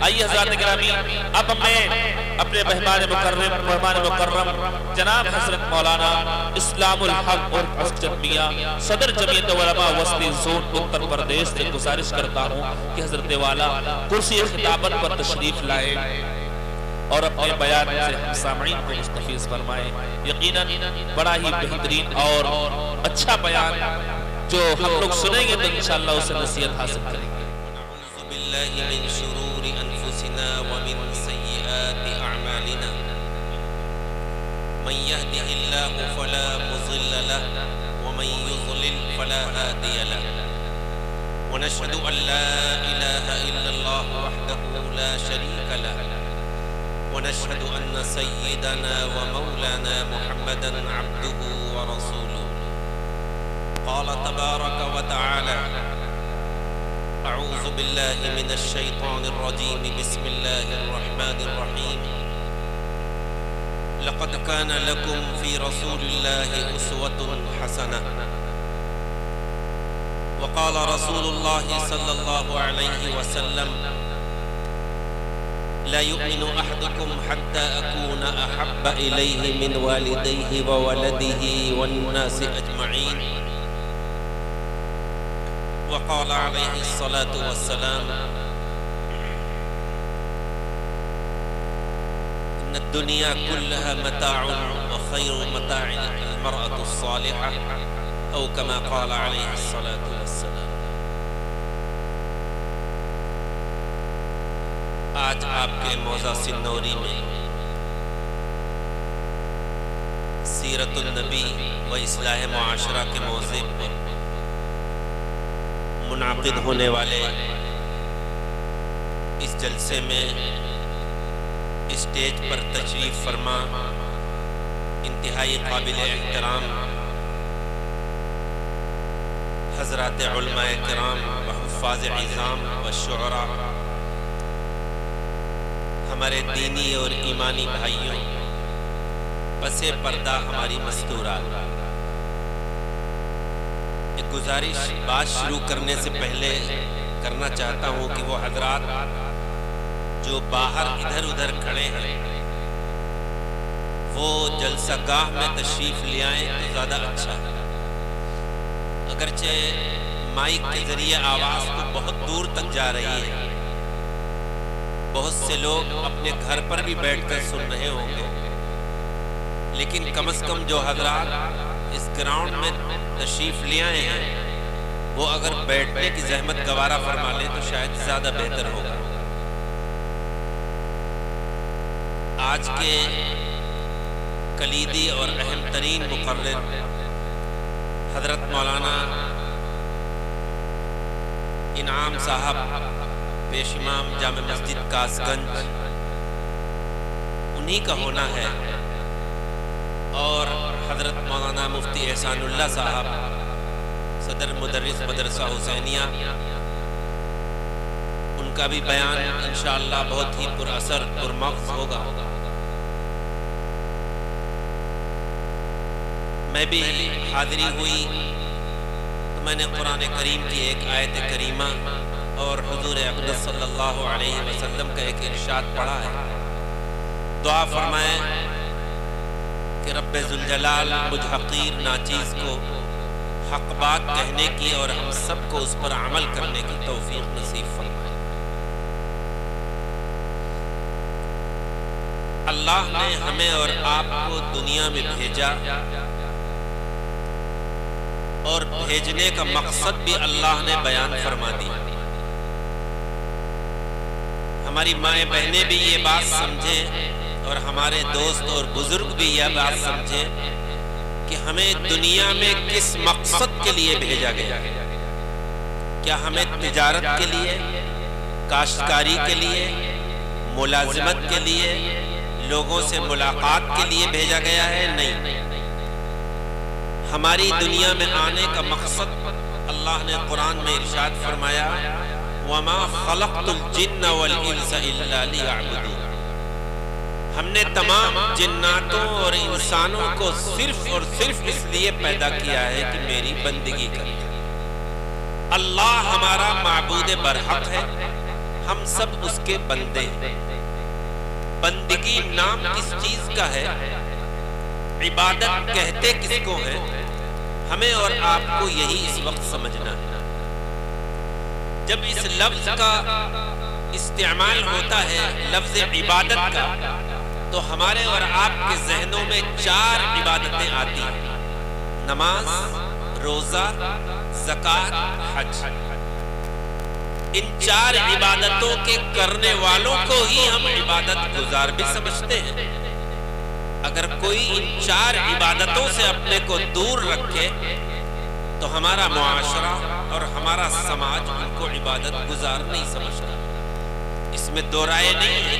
आइए हज़रात गिरामी, अब मैं अपने मेहमान मुकर्रम जनाब हज़रत मौलाना इस्लामुल हक और असद मियां सदर जमीयत उलमा वस्ती जोन उत्तर प्रदेश से गुजारिश करता हूँ कि हज़रत वाला कुर्सी खिताबत पर तशरीफ लाए और अपने बयान से हम सामईन को मुस्तफीज़ फरमाएं। यकीनन बड़ा ही बेहतरीन और अच्छा बयान जो हम लोग सुनेंगे तो इंशाअल्लाह उससे नसीहत हासिल करेंगे। मन यहदिहिल्लाहु फला मुज़िल्ल लहु व मन युज़लिल फला हादिय लहु व नशहदु अन ला इलाहा इल्लल्लाह वहदहु ला शरीका लहु व नशहदु अन्न सय्यिदना व मौलाना मुहम्मदन अब्दुहु व रसूलुहु। क़ाल तबारक व तआला अऊज़ु बिल्लाहि मिनश शैतानिर रजीम बिस्मिल्लाहिर रहमानिर रहीम। लक़द कान लकुम फ़ी रसूलिल्लाहि उस्वतुन हसनह व क़ाल रसूलुल्लाहि सल्लल्लाहु अलैहि वसल्लम ला युमिनु अहदुकुम हत्ता अकूना अहब्ब इलैहि मिन वालिदैहि व वलदिहि वन्नासि अजमईन। व क़ाल अलैहि अस्सलातु वस्सलाम दुनिया कुल्लहा मताउन व खैरु मताइल अल-मरअतु अस्सालिहा औ कमा क़ाल अलैहि अस्सलातु वस्सलाम। आज आपके मौज़ा सिन्नौरी में सीरतुन नबी व इस्लाह मुआशरा के मौज़े पर मुनाक़िद होने वाले इस जलसे में स्टेज पर तशरीफ फरमा इंतहाई काबिल एहतराम हज़रात उलमाए किराम व हुफ़्फ़ाज़ इज़ाम व शुअरा, हमारे दीनी और ईमानी भाइयों, पसे पर्दा हमारी मस्तूरात, एक गुजारिश बात शुरू करने से पहले करना चाहता हूँ कि वो हज़रात जो बाहर इधर उधर खड़े हैं वो जलसा गाह में तशरीफ ले आए तो ज़्यादा अच्छा है। अगरचे माइक के ज़रिए आवाज़ तो बहुत दूर तक जा रही है, बहुत से लोग अपने घर पर भी बैठकर सुन रहे होंगे, लेकिन कम से कम जो हज़रात इस ग्राउंड में तशरीफ ले आए हैं वो अगर बैठने की जहमत गवारा फरमा लें तो शायद ज़्यादा बेहतर होगा। आज के कलीदी और अहम तरीन मुकर्रिर हज़रत मौलाना इनाम साहब पेश इमाम जामे मस्जिद कासगंज, उन्हीं का होना है, और हज़रत मौलाना मुफ्ती एहसानुल्लाह साहब सदर मुदर्रिस मदरसा हुसैनिया, उनका भी बयान इंशाअल्लाह बहुत ही पुरअसर पुरमग़ज़ होगा। मैं भी हाज़िरी हुई तो मैंने कुरान करीम की एक आयत करीमा और हुज़ूर अक़दस सल्लल्लाहु अलैहि वसल्लम का एक इरशाद पढ़ा है। दुआ फरमाएं कि रब्बे ज़ुल जलाल मुझ हक़ीर नाचीज़ को हक़ बात कहने की और हम सब को उस पर अमल करने की तौफ़ीक़ नसीब फरमाए। अल्लाह ने हमें और आपको दुनिया में भेजा और भेजने का मकसद भी अल्लाह ने बयान फरमा दी। हमारी माएँ बहनें भी ये बात समझे और हमारे दोस्त और बुजुर्ग भी यह बात समझे कि हमें दुनिया में किस मकसद के लिए भेजा गया है। क्या हमें तिजारत के लिए, काश्तकारी के लिए, मुलाजिमत के लिए, लोगों से मुलाकात के लिए भेजा गया है? नहीं, हमारी दुनिया में आने का मकसद अल्लाह ने कुरान में इरशाद फरमाया, वमा खलक़तुल जिन्न वल इंसा इल्ला लियअबुदून। हमने तमाम जिन्नातों और इंसानों को सिर्फ और सिर्फ इसलिए पैदा किया है कि मेरी बंदगी करें। अल्लाह हमारा माबूद बरहक है, हम सब उसके बंदे हैं। बंदगी नाम किस चीज का है, इबादत कहते किसको है, हमें और आपको यही इस वक्त समझना है। जब इस लफ्ज का इस्तेमाल होता है, लफ्ज इबादत का, तो हमारे और आपके जहनों में 4 इबादतें आती हैं: नमाज, रोजा, ज़कात, हज। इन 4 इबादतों के करने वालों को ही हम इबादत गुजार भी समझते हैं। अगर कोई इन 4 इबादतों से अपने को दूर रखे तो हमारा मुआशरा और हमारा समाज उनको इबादत गुजार नहीं समझता। इसमें दो राय नहीं है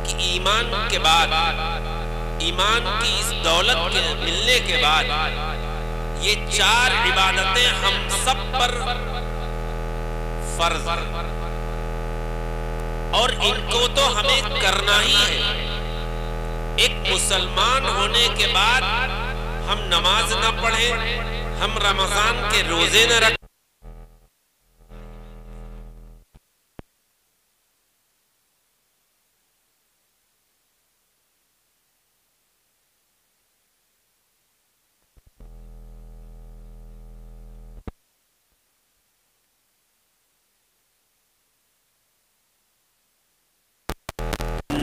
कि ईमान के बाद, ईमान की इस दौलत के मिलने के बाद ये 4 इबादतें हम सब पर फर्ज और इनको तो हमें करना ही है। एक मुसलमान होने के बाद हम नमाज न पढ़ें, हम रमजान के रोजे न रखें,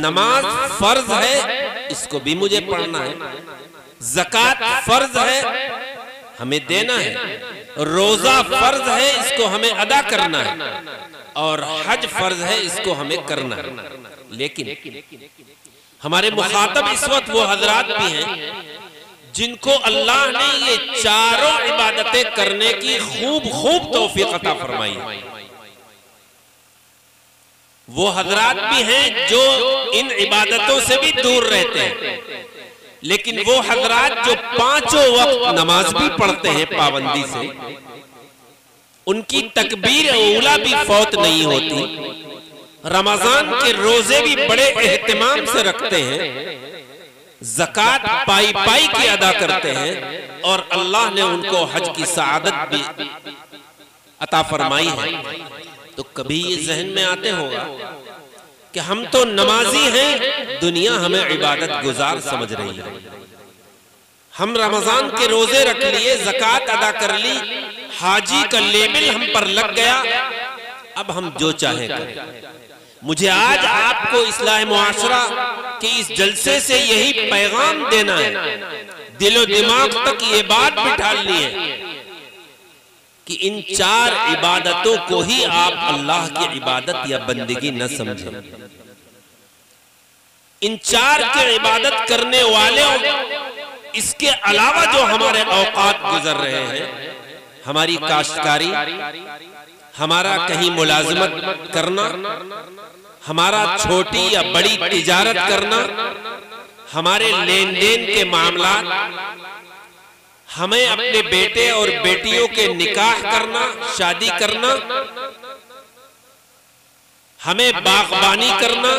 नमाज फर्ज है, इसको भी मुझे पढ़ना है। ज़कात फर्ज है, हमें देना है। रोजा फर्ज है, इसको हमें अदा करना है। और हज फर्ज है, इसको हमें करना है। लेकिन हमारे मुखातब इस वक्त वो हजरात भी हैं जिनको अल्लाह ने ये चारों इबादतें करने की खूब खूब तौफीक अता फरमाई है। वो हजरात भी हैं जो इन इबादतों से भी दूर रहते हैं, लेकिन वो हजरात जो 5 वक्त नमाज भी पढ़ते हैं पाबंदी से, उनकी तकबीर औला भी फौत नहीं होती, रमजान के रोजे भी बड़े एहतिमाम से रखते हैं, ज़कात पाई पाई की अदा करते हैं, और अल्लाह ने उनको हज की सआदत भी अता फरमाई है। तो कभी ये जहन में आते होगा कि हम तो नमाजी हैं, दुनिया हमें इबादत गुजार समझ रही है। हम रमजान के रोजे रख लिए, ज़कात अदा कर ली, हाजी का लेबल हम पर लग गया, अब हम जो चाहें करें। मुझे आज आपको इस्लाह मुआशरा के इस जलसे से यही पैगाम देना है, दिलो दिमाग तक ये बात बिठा ली है कि इन 4 इबादतों को ही आप अल्लाह की इबादत या बंदगी न समझें। इन 4 की इबादत करने वाले, इसके अलावा जो हमारे औकात गुजर रहे हैं, हमारी काश्तकारी, हमारा कहीं मुलाजिमत करना, हमारा छोटी या बड़ी तिजारत करना, हमारे लेन देन के मामला, हमें अपने बेटे और बेटियों के निकाह करना, शादी करना, हमें बागबानी करना,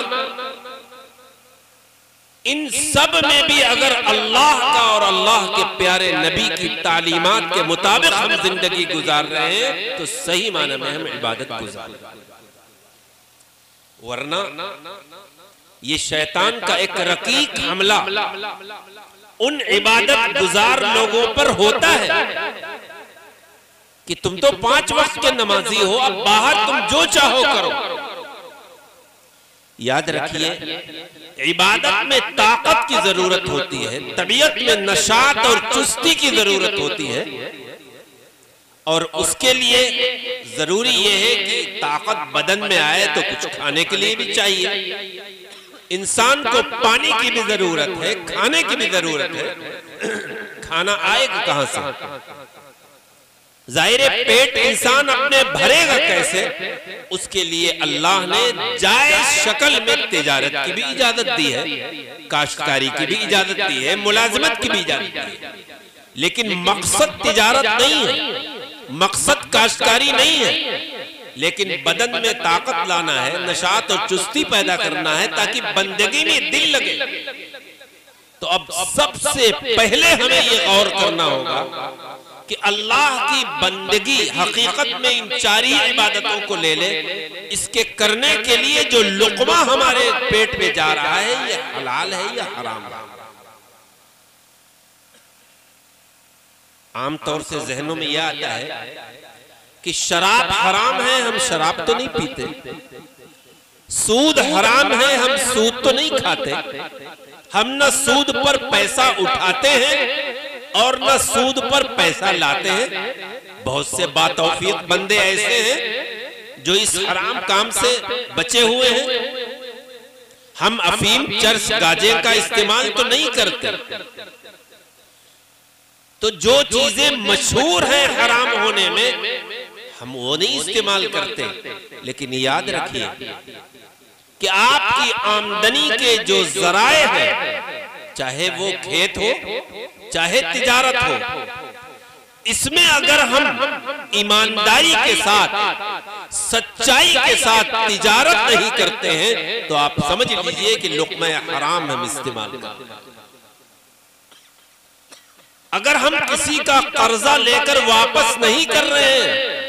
इन सब में भी अगर अल्लाह का और अल्लाह के प्यारे नबी की तालीमात के मुताबिक हम जिंदगी गुजार रहे हैं तो सही माने में हम इबादत गुजार रहे हैं। वरना ये शैतान का एक रकीक हमला उन इबादत गुजार लोगों पर होता है कि तुम तो 5 वक्त के नमाजी हो, अब बाहर तुम जो चाहो करो। याद रखिए, इबादत में ताकत की जरूरत होती है, तबीयत में नशात और चुस्ती की जरूरत होती है, और उसके लिए जरूरी यह है कि ताकत बदन में आए तो कुछ खाने के लिए भी चाहिए। इंसान को पानी की भी जरूरत है, खाने की भी जरूरत है। खाना आएगा कहां से? जाहिर है पेट इंसान अपने भरेगा कैसे? उसके लिए अल्लाह ने जायज शक्ल में तिजारत की भी इजाजत दी है, काश्तकारी की भी इजाजत दी है, मुलाजिमत की भी इजाजत दी है। लेकिन मकसद तिजारत नहीं है, मकसद काश्तकारी नहीं है, लेकिन बदन में ताकत लाना है, नशात और चुस्ती पैदा करना है ताकि बंदगी में दिल लगे। तो अब सबसे पहले हमें ये गौर करना होगा कि अल्लाह की बंदगी हकीकत में इन चार ही इबादतों को ले ले, इसके करने के लिए जो लुक़मा हमारे पेट में जा रहा है ये हलाल है या हराम है। आमतौर से जहनों में यह आता है कि शराब हराम है, हम शराब तो नहीं पीते, सूद हराम है, हम सूद तो नहीं खाते, हम न सूद पर पैसा उठाते हैं और न सूद पर पैसा लाते हैं। बहुत से बातौफीक बंदे ऐसे हैं जो इस हराम काम से बचे हुए हैं। हम अफीम, चर्स, गांजे का इस्तेमाल तो नहीं करते। तो जो चीजें मशहूर हैं हराम होने में हम वो नहीं इस्तेमाल करते। लेकिन याद रखिए कि आपकी आमदनी के जो जराए हैं, चाहे वो खेत हो चाहे तिजारत हो, इसमें अगर हम ईमानदारी के साथ, सच्चाई के साथ तिजारत नहीं करते हैं तो आप समझ लीजिए कि लुक़मा हराम हम इस्तेमाल करते हैं। अगर हम किसी का कर्जा लेकर वापस नहीं कर रहे हैं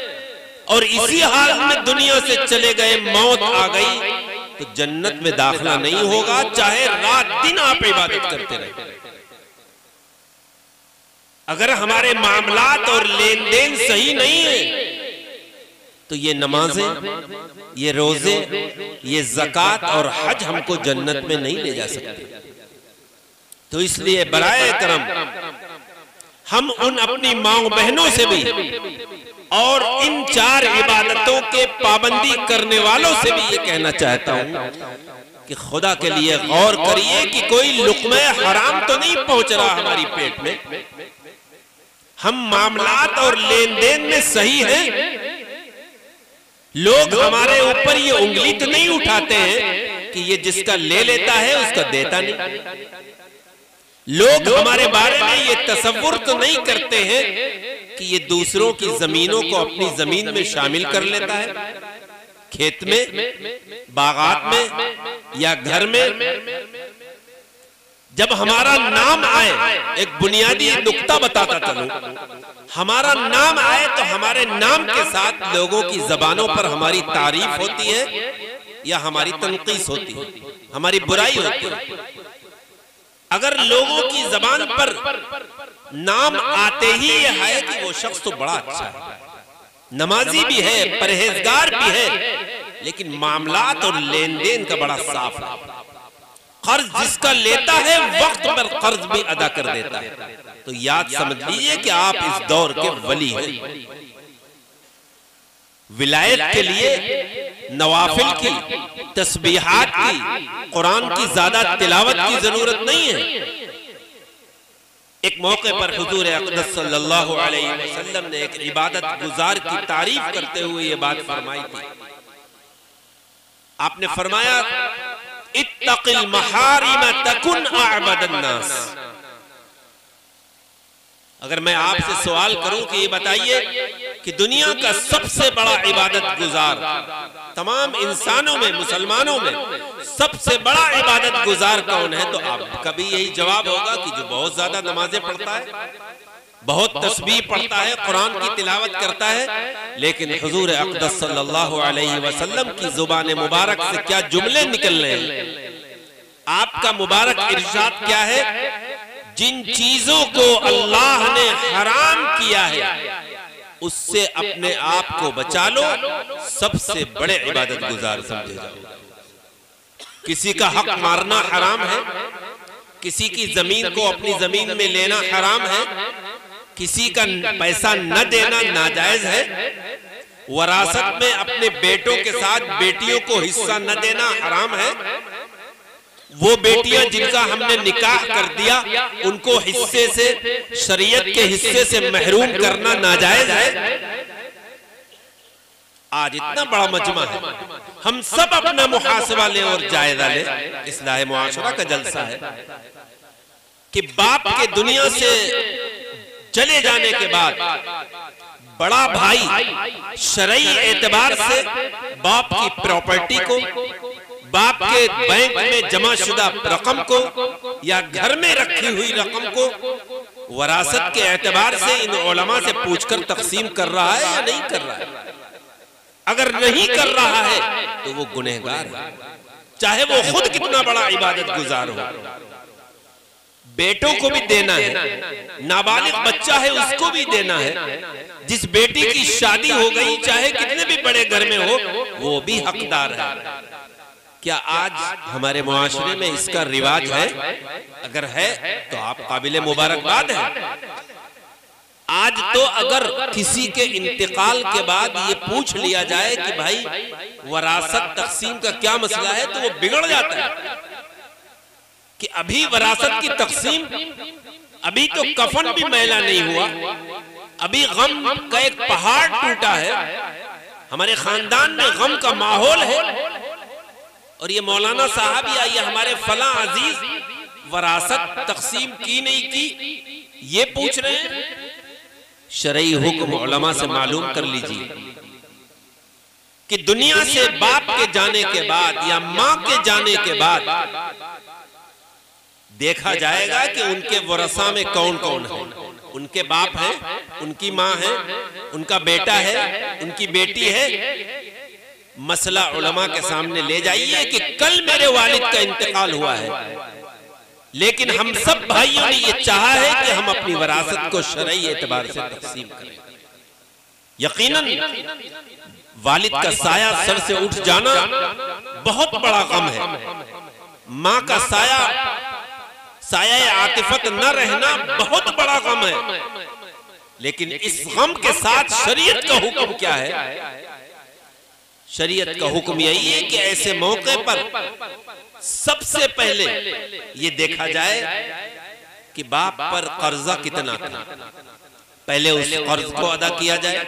और इसी हाल में दुनिया से चले गए, मौत आ गई, तो जन्नत में दाखिला नहीं होगा, चाहे रात दिन आप इबादत करते रहे। अगर हमारे मामलात और लेन देन सही नहीं है तो ये नमाजें, ये रोजे, ये ज़कात और हज हमको जन्नत में नहीं ले जा सकते। तो इसलिए बराए करम हम उन अपनी माँ बहनों से भी और इन चार इबादतों के पाबंदी करने वालों से भी ये कहना चाहता हूं कि खुदा के लिए गौर करिए कि कोई लुक़मा हराम तो नहीं पहुंच रहा हमारी पेट में। हम मामलात और लेन देन में सही हैं। लोग हमारे ऊपर ये उंगली तो नहीं उठाते हैं कि ये जिसका ले लेता है उसका देता नहीं। लोग हमारे बारे में ये तसव्वुर तो नहीं करते हैं कि ये दूसरों की जमीनों को अपनी जमीन में शामिल कर लेता है, खेत में, बागात में या घर में। जब हमारा नाम आए, एक बुनियादी नुक्ता बताता चलूं, हमारा नाम आए तो हमारे नाम के साथ लोगों की जबानों पर हमारी तारीफ होती है या हमारी तनकीस होती है, हमारी बुराई होती है। अगर लोगों की जबान पर नाम आते ही ये है कि वो शख्स तो बड़ा अच्छा है, नमाजी भी है, परहेजगार भी है, लेकिन मामलात और लेन देन का बड़ा साफ है। कर्ज जिसका लेता है वक्त पर कर्ज भी अदा कर देता है। तो याद समझ लीजिए कि आप इस दौर के वली हैं। विलायत के लिए नवाफिल की, तस्बीहात की, कुरान की ज्यादा तिलावत की जरूरत नहीं है। एक मौके पर हुजूर अक़दस सल्लल्लाहु अलैहि वसल्लम ने एक इबादत गुजार की तारीफ करते हुए ये बात फरमाई थी। आपने फरमाया, इत्तक़िल महारिम तकुन अअबदन नास। अगर मैं आपसे सवाल करूं कि ये बताइए कि दुनिया का सबसे बड़ा इबादत गुजार, तमाम इंसानों में, मुसलमानों में सबसे बड़ा इबादत गुजार कौन है, तो आपका भी यही जवाब होगा कि जो बहुत ज्यादा नमाजें पढ़ता है, बहुत तस्बीह पढ़ता है, कुरान की तिलावत करता है। लेकिन हुजूर अक़दस सल्लल्लाहु अलैहि वसल्लम की जुबान मुबारक से क्या जुमले निकल रहे हैं। आपका मुबारक इरशाद क्या है, जिन चीजों को अल्लाह ने हराम किया है उससे अपने आप को बचा लो, सबसे बड़े इबादत गुजार समझे जाओ। किसी का हक मारना हराम है, किसी की जमीन को अपनी जमीन में लेना हराम है, किसी का पैसा न देना नाजायज है, वरासत में अपने बेटों के साथ बेटियों को हिस्सा न देना हराम है, वो बेटियां जिनका हमने निकाह कर दिया उनको हिस्से से, शरीयत के हिस्से से महरूम करना नाजायज है। आज इतना बड़ा मजमा है, हम सब अपना मुहासबा लें और जायजा लें। इस्लाह मुआशरा का जलसा है कि बाप के दुनिया से चले जाने के बाद बड़ा भाई शरई एतबार से बाप की प्रॉपर्टी को, बाप के बैंक में जमा शुदा रकम को या घर में रखी हुई रकम को वरासत के एतबार से इन उलमा से पूछकर तकसीम कर रहा है या नहीं कर रहा है। अगर नहीं कर रहा है तो वो गुनहगार है, चाहे वो खुद कितना बड़ा इबादत गुजार हो। बेटों को भी देना है, नाबालिग बच्चा है उसको भी देना है। जिस बेटी की शादी हो गई चाहे कितने भी बड़े घर में हो वो भी हकदार है। क्या आज हमारे मुआशरे में इसका रिवाज है? अगर है तो आप काबिले मुबारकबाद हैं। आज तो अगर किसी के इंतकाल के बाद ये पूछ लिया जाए कि भाई वरासत तकसीम का क्या मसला है तो वो बिगड़ जाता है कि अभी वरासत की तकसीम, अभी तो कफन भी मैला नहीं हुआ, अभी गम का एक पहाड़ टूटा है, हमारे खानदान में गम का माहौल है और ये मौलाना साहब या ये हमारे फला अजीज वरासत तकसीम की नहीं की ये पूछ रहे हैं। शरई हुक्म उलमा से मालूम कर लीजिए कि दुनिया से बाप के जाने के बाद या मां के जाने के बाद देखा जाएगा कि उनके वरसा में कौन कौन है। उनके बाप है, उनकी मां है, उनका बेटा है, उनकी बेटी है। मसला उलमा के सामने ले जाइए कि कल मेरे वालिद का इंतकाल हुआ है, लेकिन हम सब भाइयों ने ये चाहा है कि हम अपनी वरासत को शरई एतबार से तकसीम करें। यकीनन वालिद का साया सर से उठ जाना बहुत बड़ा गम है। मां का साया आतिफत न रहना बहुत बड़ा गम है। लेकिन इस गम के साथ शरीयत का हुक्म क्या है? शरीयत का हुक्म यही है कि ऐसे मौके पर सबसे पहले ये देखा जाए कि बाप पर कर्जा कितना था, पहले उस कर्ज को अदा किया जाए।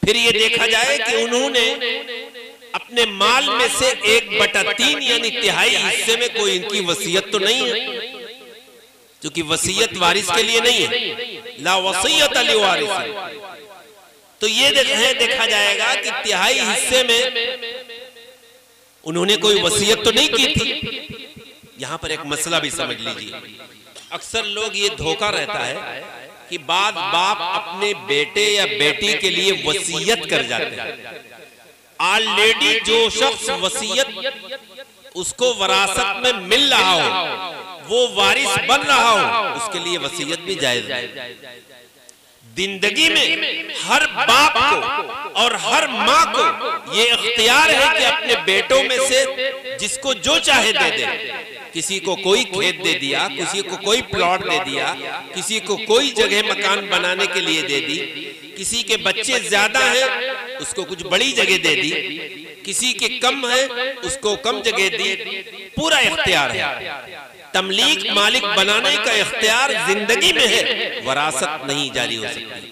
फिर ये देखा जाए कि उन्होंने अपने माल में से 1/3 यानी तिहाई हिस्से में कोई इनकी वसीयत तो नहीं है, क्योंकि वसीयत वारिस के लिए नहीं है, ला वसीयत अली वारिस। तो ये देखा जाएगा कि तिहाई हिस्से में उन्होंने कोई वसीयत तो नहीं की थी। यहां पर एक मसला भी समझ लीजिए। अक्सर लोग ये धोखा रहता है कि बाप अपने बेटे या बेटी के लिए वसीयत कर जाते हैं। ऑलरेडी जो शख्स वसीयत उसको वरासत में मिल रहा हो, वो वारिस बन रहा हो, उसके लिए वसीयत भी जायज है। जिंदगी में हर बाप को और हर माँ को ये इख्तियार है कि अपने बेटों में से जिसको जो चाहे दे दे। किसी को कोई खेत दे दिया, किसी को कोई प्लॉट दे दिया, किसी को कोई जगह मकान बनाने के लिए दे दी, किसी के बच्चे ज्यादा हैं उसको कुछ बड़ी जगह दे दी, किसी के कम है उसको कम जगह दी। पूरा इख्तियार है। तमलीक मालिक बनाने का इख्तियार जिंदगी में है, वरासत नहीं जारी हो सकती।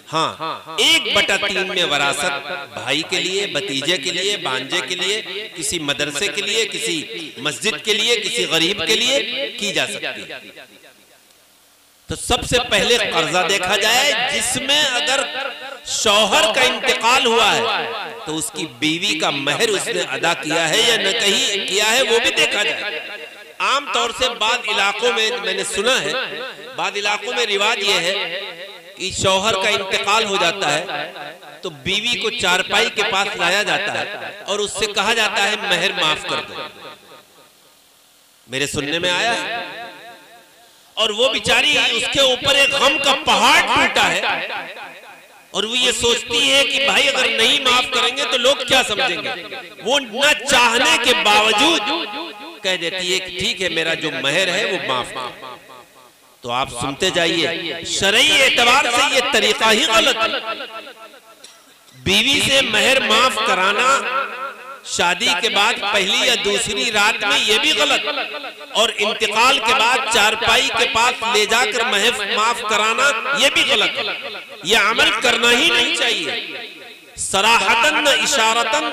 हाँ, 1/3 में वरासत भाई के लिए, भतीजे के लिए, भांजे के लिए, किसी मदरसे के लिए, किसी मस्जिद के लिए, किसी गरीब के लिए की जा सकती है। तो सबसे पहले कर्जा देखा जाए, जिसमें अगर शौहर का इंतकाल हुआ है तो उसकी बीवी का महर उसने अदा किया है या न कहीं किया है वो भी देखा जाए। आमतौर से बाद इलाकों में मैंने सुना है, बाद इलाकों में रिवाज ये है कि शौहर का इंतकाल हो जाता है तो बीवी को चारपाई के पास लाया जाता है और उससे कहा जाता है महर माफ कर दो। मेरे सुनने में आया है। और वो बेचारी, उसके ऊपर एक गम का पहाड़ टूटा है और वो ये सोचती है कि भाई अगर नहीं माफ करेंगे तो लोग क्या समझेंगे। वो न चाहने के बावजूद कह देती है कि ठीक है मेरा जो महर है वो माफ। तो आप सुनते जाइए, शरई एतबार से ये तरीका ही गलत है। बीवी से महर माफ कराना शादी के बाद पहली या दूसरी रात में ये भी गलत, और इंतकाल के बाद चारपाई के पास ले जाकर महर माफ कराना ये भी गलत। ये अमल करना ही नहीं चाहिए। सराहतन न इशारतन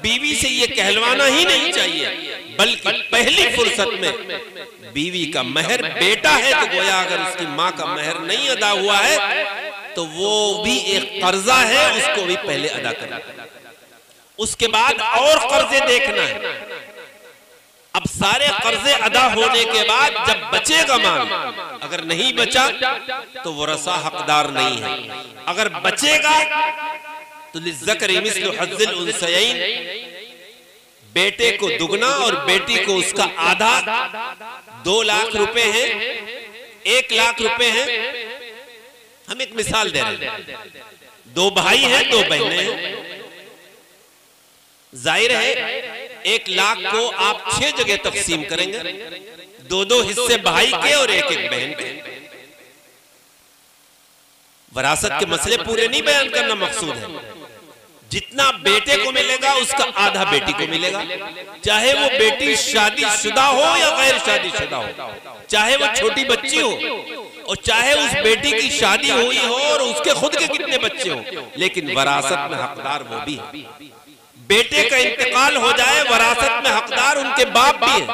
बीवी से ये कहलवाना ही नहीं चाहिए, बल्कि पहली फुर्सत में बीवी का महर बेटा है तो गोया अगर उसकी माँ का महर नहीं अदा हुआ है तो वो भी एक कर्जा है, उसको भी पहले अदा करना। उसके बाद और कर्जे देखना है। अब सारे कर्जे अदा होने के बाद जब बचेगा माल, अगर नहीं बचा तो वरसा हकदार नहीं है। अगर बचेगा तो लिज़्ज़करि मिस्लु हज़्ज़िल उन्सयैन, बेटे को दुगना और बेटी को उसका आधा। 2 लाख रुपए हैं, 1 लाख रुपए हैं। हम एक मिसाल दे रहे हैं, 2 भाई हैं, 2 बहनें हैं। जाहिर है 1 लाख को आप 6 जगह तकसीम करेंगे, 2-2 हिस्से भाई के और 1-1 बहन के। वरासत के मसले पूरे नहीं बयान करना मकसूद है। जितना बेटे को मिलेगा उसका आधा बेटी को मिलेगा, चाहे वो बेटी शादीशुदा हो या गैर शादीशुदा हो, चाहे वो छोटी बच्ची हो और चाहे उस बेटी की शादी हुई हो और उसके खुद के कितने बच्चे हो, लेकिन वरासत में हकदार वो भी है। बेटे का इंतकाल हो जाए, वरासत में हकदार उनके बाप भी है,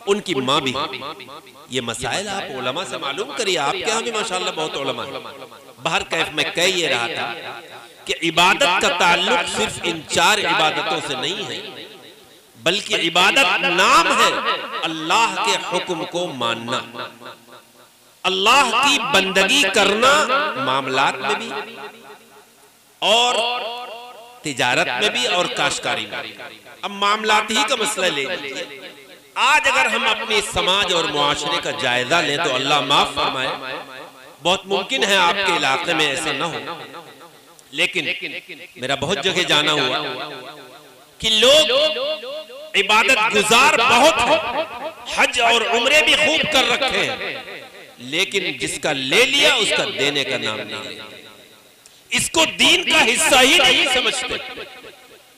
उनकी माँ भी। ये मसाइल आप उलमा से मालूम करिए। आपके यहाँ भी माशाल्लाह बहुत उलमा है। बाहर कैफ में कह ये रहा था कि इबादत का ताल्लुक सिर्फ इन 4 इबादतों से नहीं है, बल्कि इबादत नाम है अल्लाह के हुक्म को मानना, अल्लाह की बंदगी करना, मामलात में भी और तिजारत में भी और काश्तकारी में। अब मामलात ही का मसला ले लीजिए। आज अगर हम अपने समाज और मुआशरे का जायजा लें तो अल्लाह माफ फरमाए, बहुत मुमकिन है आपके इलाके में ऐसा ना हो, लेकिन मेरा बहुत जगह जाना हुआ कि लोग इबादत गुजार बहुत हैं, हज और उम्रे भी खूब कर रखे हैं, लेकिन जिसका ले लिया उसका देने का नाम नहीं लिया। इसको दीन का हिस्सा ही नहीं समझते,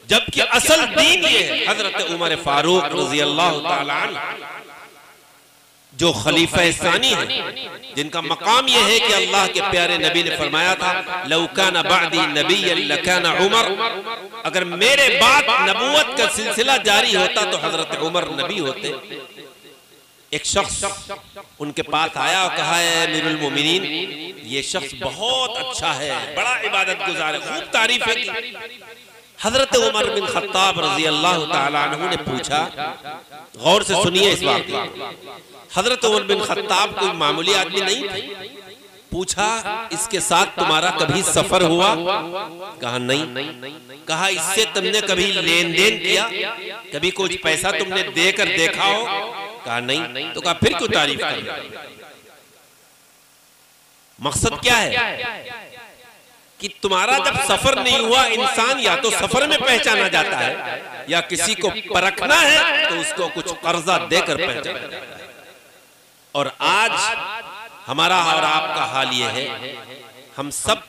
जबकि असल दीन ये है। हजरत उमर फारूक रज़ी अल्लाह ताला अन्हु जो खलीफा सानी है, जिनका मकाम यह है कि अल्लाह के प्यारे नबी ने फरमाया था, लौ काना बअदी नबिय्यन लकाना उमर, अगर मेरे बाद नबूवत का सिलसिला जारी होता तो हजरत उमर नबी होते। एक शख्स उनके पास आया और कहा, है अमीरुल मोमिनीन, ये शख्स बहुत अच्छा है, बड़ा इबादत गुजार है, खूब तारीफें की। हजरत उमर बिन खत्ताब रजी अल्लाह ताला अन्हु ने पूछा, गौर से सुनिए इस बात को, हजरत उमर बिन खत्ताब कोई मामूली आदमी नहीं थे। पूछा, इसके साथ तुम्हारा कभी सफर हुआ? कहा नहीं। कहा, इससे तुमने कभी लेन देन किया, कभी कुछ पैसा तुमने देकर देखा हो? कहा नहीं। तो कहा फिर क्यों तारीफ कर रहे हो? मकसद क्या है कि तुम्हारा जब सफर नहीं हुआ, इंसान या तो सफर में पहचाना जाता है या किसी को परखना है तो उसको कुछ कर्जा देकर पहचाना जाता है। और आज हमारा और आपका हाल ये है, हम सब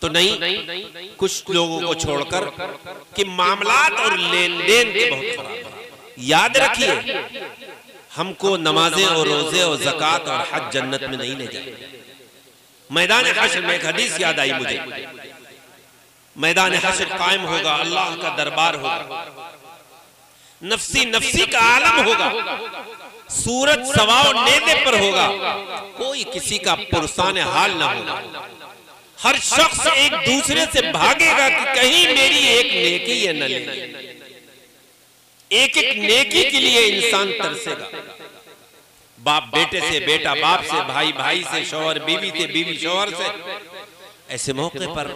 तो नहीं, कुछ लोगों को छोड़कर, कि मामलात और लेन देन के बहुत फर्क है। याद रखिए, हमको नमाजें और रोजे और ज़कात और हज जन्नत में नहीं ले जाए। मैदान हश्र में एक हदीस याद आई मुझे, मैदान हश्र कायम होगा, अल्लाह का दरबार होगा, नफ्सी नफ्सी का आलम होगा, सूरज सवाओ नेज़े पर होगा, कोई किसी का पुरसान हाल ना होगा। हर शख्स एक दूसरे से भागेगा कि कहीं मेरी एक नेकी ये न ले। एक एक नेकी के लिए इंसान तरसेगा। बाप बेटे से, बेटा बाप से, भाई भाई से, शौहर बीवी से, बीवी शौहर से। ऐसे मौके पर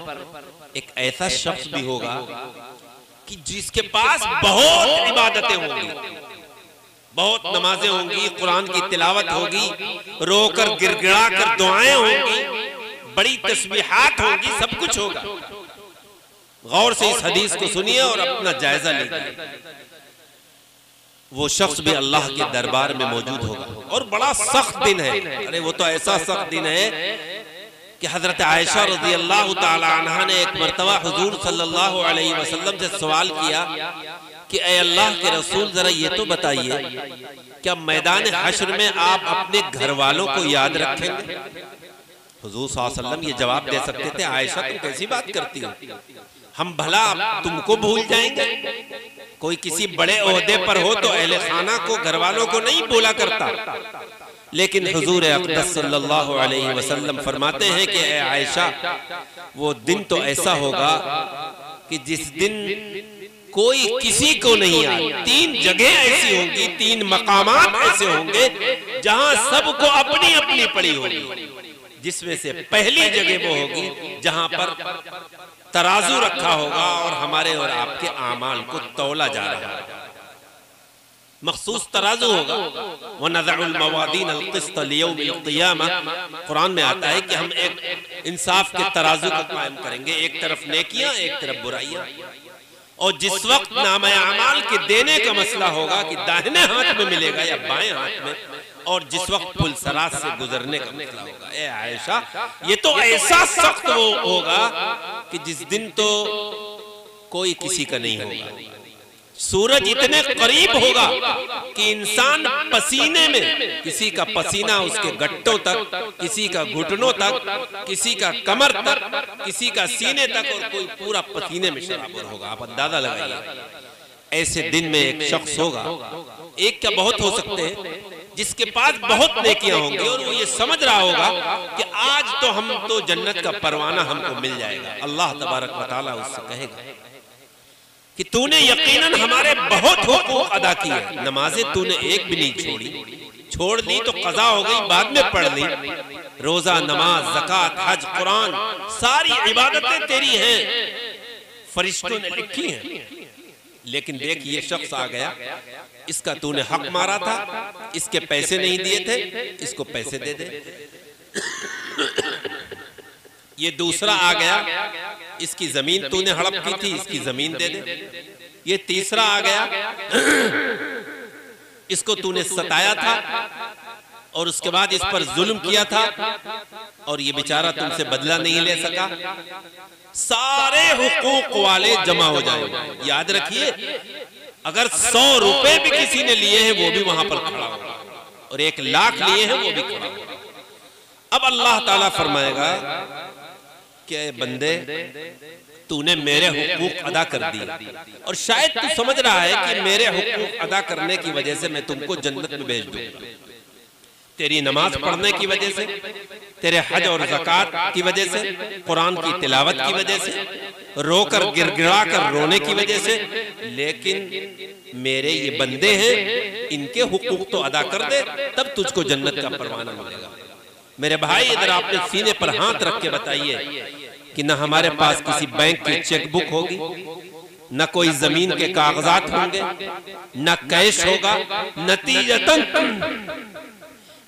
एक ऐसा शख्स भी होगा कि जिसके पास बहुत इबादतें होंगी, बहुत नमाजें होंगी, कुरान की तिलावत होगी, रोकर गिड़गिड़ा कर दुआएं होंगी, बड़ी तस्बीहात होंगी, सब कुछ होगा। गौर से इस हदीस को सुनिए और अपना जायजा लीजिए। वो शख्स भी अल्लाह के दरबार में मौजूद होगा और बड़ा सख्त दिन है। अरे वो तो ऐसा सख्त दिन है कि हजरत आयशा रज़ी अल्लाह ताला अन्हा ने एक मर्तबा हुजूर सल्लल्लाहु अलैहि वसल्लम से सवाल किया कि ऐ अल्लाह के रसूल, जरा ये तो बताइए, क्या मैदान हश्र में आप अपने घर वालों को याद रखेंगे? हुजूर सल्लल्लाहु अलैहि वसल्लम ये जवाब दे सकते थे, आयशा तुम कैसी बात करती हो, हम भला तुमको भूल जाएंगे? कोई किसी बड़े ओहदे पर हो तो अहले खाना को, घर वालों को नहीं बोला करता। लेकिन हुजूर अक़दस सल्लल्लाहु अलैहि वसल्लम फरमाते हैं कि ऐ आयशा, वो दिन तो ऐसा होगा कि जिस दिन कोई किसी को नहीं आए। 3 जगह ऐसी होंगी, 3 मकामात ऐसे होंगे जहां सबको अपनी अपनी पड़ी होगी, जिसमें से पहली जगह वो होगी जहां पर तराजू रखा होगा और हमारे और आपके आमाल को तौला जा रहा है। मखसूस तराजू होगा। व नज़अल मवादीन अल क़िस्त लियौमिल क़ियामा, कुरान में आता है कि हम एक इंसाफ के तराजू को कायम करेंगे, एक तरफ नेकियां, एक तरफ बुराइयां। और जिस वक्त नामे अमाल के देने का मसला होगा कि दाहिने हाथ में मिलेगा या बाएं हाथ में, और जिस वक्त पुलसरात से गुजरने का मसला होगा, ए आयशा, ये तो ऐसा सख्त होगा कि जिस दिन तो कोई किसी का नहीं होगा। सूरज इतने करीब होगा कि इंसान पसीने में, किसी का पसीना उसके गट्टों तक, किसी का घुटनों तक, किसी का कमर तक, किसी का सीने तक, और कोई पूरा पसीने में शराबोर होगा। आप अंदाजा लगाइए। ऐसे दिन में एक शख्स होगा, एक क्या बहुत हो सकते हैं, जिसके पास बहुत नेकियां होंगी और वो ये समझ रहा होगा कि आज तो हम तो जन्नत का परवाना हमको मिल जाएगा। अल्लाह तबारक व तआला उससे कहेगा कि तूने यकीनन हमारे बहुत हुकूक अदा किए, नमाजें तूने एक भी नहीं छोड़ी, छोड़ दी तो कज़ा हो गई, बाद में पढ़ ली। रोजा, नमाज, ज़कात, हज, कुरान, सारी इबादतें तेरी हैं, फरिश्तों ने लिखी हैं। लेकिन देख, ये शख्स आ गया, इसका तूने हक मारा था, इसके पैसे नहीं दिए थे, इसको पैसे दे दे। ये दूसरा आ गया, इसकी जमीन तूने हड़प की थी, इसकी जमीन दे दे। ये तीसरा आ गया, इसको तूने सताया था और उसके बाद इस पर जुल्म किया था और ये बेचारा तुमसे बदला नहीं ले सका। सारे हुकूक वाले जमा हो जाएंगे। याद रखिए, अगर 100 रुपए भी किसी ने लिए हैं वो भी वहां पर खड़ा होगा, और 1 लाख लिए हैं वो भी खड़ा होगा। अब अल्लाह ताला फरमाएगा कि बंदे, तूने मेरे हुकूक अदा कर दिए, और शायद तू समझ रहा है कि मेरे हुकूक अदा करने की वजह से मैं तुमको जन्नत में भेज दूंगा। तेरी नमाज पढ़ने की वजह से, तेरे हज और ज़कात की वजह से, कुरान की तिलावत की वजह से, रोकर गिड़गिड़ा कर रोने की वजह से। लेकिन मेरे ये बंदे हैं, इनके हुकूक तो अदा कर दे, तब तुझको जन्नत का परवाना मिलेगा। मेरे भाई, इधर आपने सीने पर हाथ रख के बताइए कि न हमारे पास किसी बैंक की चेकबुक होगी, न कोई जमीन के कागजात होंगे, न कैश होगा। नतीजतन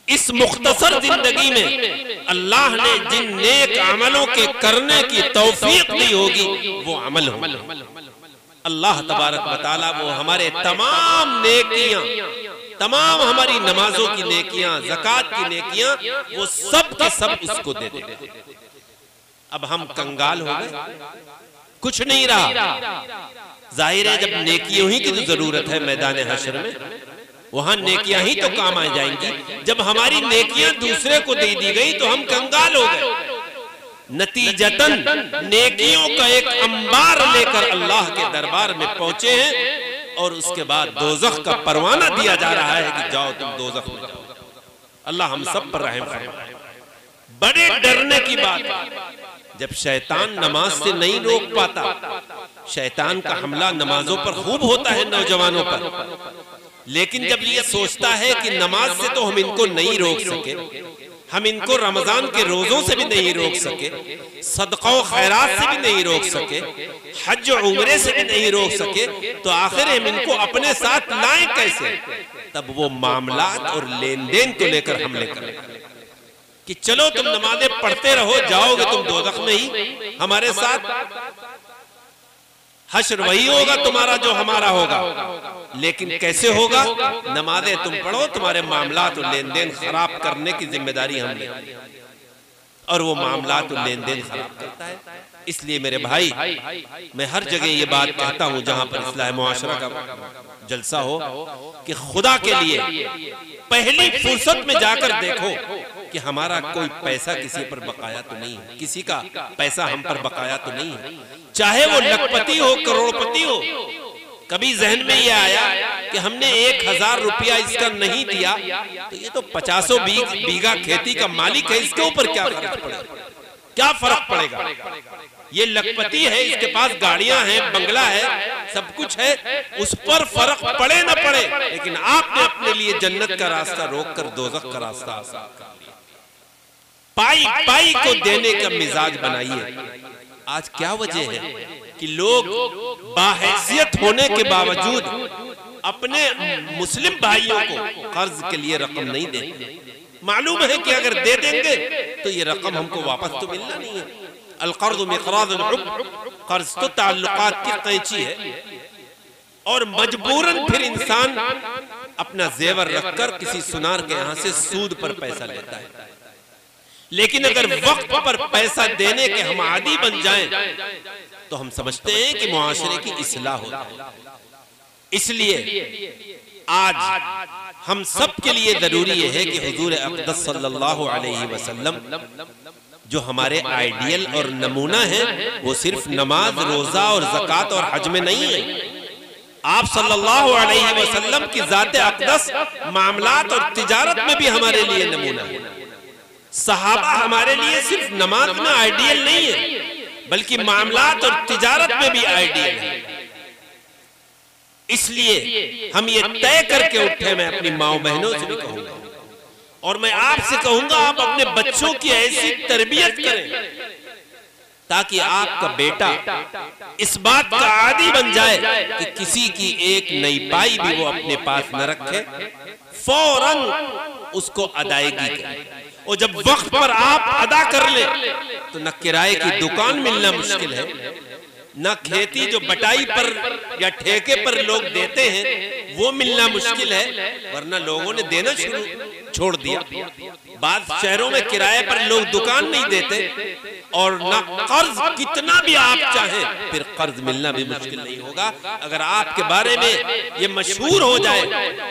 इस मुख्तसर जिंदगी में अल्लाह ने जिन नेक अमलों के करने की तौफीक दी होगी, वो अमल हो। अल्लाह तबारक व तआला वो हमारे तमाम नेकियां, तमाम हमारी नमाजों की नेकियां, ज़कात की नेकियां, वो सब के सब उसको दे दे। अब हम कंगाल हो गए, कुछ नहीं रहा। जाहिर है, जब नेकियों ही की तो जरूरत है मैदान हश्र में, वहां नेकियां ही तो काम आ जाएंगी। जब हमारी नेकियां दूसरे को दे दी गई तो हम कंगाल हो गए। नतीजतन नेकियों का एक अंबार लेकर अल्लाह के दरबार में पहुंचे हैं, और उसके बाद दोज़ख का परवाना दिया जा रहा है कि जाओ तुम दोज़ख में जाओ। अल्लाह हम सब पर रहम फरमाए। बड़े डरने की बात है, जब शैतान नमाज से नहीं रोक पाता। शैतान का हमला नमाजों पर खूब होता है, नौजवानों पर। लेकिन जब ये सोचता है कि नमाज से तो हम इनको नहीं रोक सके, हम इनको रमजान के रोजों से भी नहीं रोक सके, सदका और खैरात से भी नहीं रोक सके, हज और उम्रे से भी नहीं रोक सके, तो आखिर हम इनको अपने साथ लाएं कैसे? तब वो मामलात और लेन देन को लेकर हमले करें कि चलो तुम नमाजें पढ़ते रहो, जाओगे तुम दोज़ख में ही हमारे साथ। हश्र वही होगा तुम्हारा जो हमारा होगा। लेकिन कैसे होगा? नमाजें तुम पढ़ो, तुम्हारे मामलात और लेन देन खराब करने की जिम्मेदारी हम लेंगे, और वो मामलात और लेन देन खराब करता है। इसलिए मेरे भाई, मैं हर जगह ये बात कहता हूँ जहां पर इस्लाह मुआशरा का जलसा हो, कि खुदा के लिए पहली फुर्सत में जाकर देखो कि हमारा कोई पैसा किसी पर बकाया तो नहीं है, किसी का पैसा हम पर बकाया तो नहीं है। चाहे वो लखपति हो, करोड़पति हो। कभी जहन में ये आया कि हमने 1000 रुपया इसका नहीं दिया, तो ये तो 50 बीघा खेती का मालिक है, इसके ऊपर क्या फर्क पड़ेगा? क्या फर्क पड़ेगा? ये लखपति है, इसके पास गाड़ियां हैं, बंगला है, सब कुछ है, उस पर फर्क पड़े न पड़े, लेकिन आपने अपने लिए जन्नत का रास्ता रोककर दोज़ख का रास्ता आसान कर लिया। पाई पाई को देने का मिजाज बनाइए। आज क्या वजह है कि लोग बाहैसियत होने के बावजूद अपने मुस्लिम भाइयों को कर्ज के लिए रकम नहीं देते। मालूम है कि अगर दे देंगे तो ये रकम हमको वापस तो मिलना नहीं है। अल-क़र्ज़ मिक़राज़ुल उक़्ब, कर्ज तो ताल्लुकात की कैंची है, और मजबूरन फिर इंसान अपना जेवर रखकर किसी सुनार के यहां से सूद पर पैसा लेता है। लेकिन अगर वक्त पर पैसा देने के हम आदी बन जाएं तो हम समझते हैं कि मुआशरे की इस्लाह होती है। इसलिए आज हम सब के लिए जरूरी है कि हुजूर अक़दस सल्लल्लाहु अलैहि वसल्लम जो हमारे आइडियल और नमूना है वो सिर्फ नमाज, रोजा और ज़कात और हज में नहीं है। आप सल्लल्लाहु अलैहि वसल्लम की ज़ात अक़दस मामलात और तिजारत में भी हमारे लिए नमूना है। सहाबा हमारे लिए सिर्फ नमाज में आइडियल नहीं है, बल्कि मामलात और तिजारत में भी आइडियल है। इसलिए हम ये तय करके उठे, मैं अपनी माओ बहनों से भी कहूंगा और मैं आपसे कहूंगा, आप अपने बच्चों की ऐसी तरबियत करें ताकि आपका बेटा इस बात का आदी बन जाए कि किसी की एक नई पाई भी वो अपने पास न रखे, फौरन उसको अदायगी करे। और जब वक्त पर आप अदा कर ले तो न किराए की दुकान मिलना मुश्किल है, न खेती जो बटाई पर या ठेके पर लोग देते हैं वो मिलना मुश्किल है, वरना लोगों ने देना छोड़ दिया। बाद शहरों में किराए पर लोग दुकान नहीं देते, और न कर्ज कितना भी आप चाहें फिर कर्ज मिलना भी मुश्किल नहीं होगा अगर आपके बारे में ये मशहूर हो जाए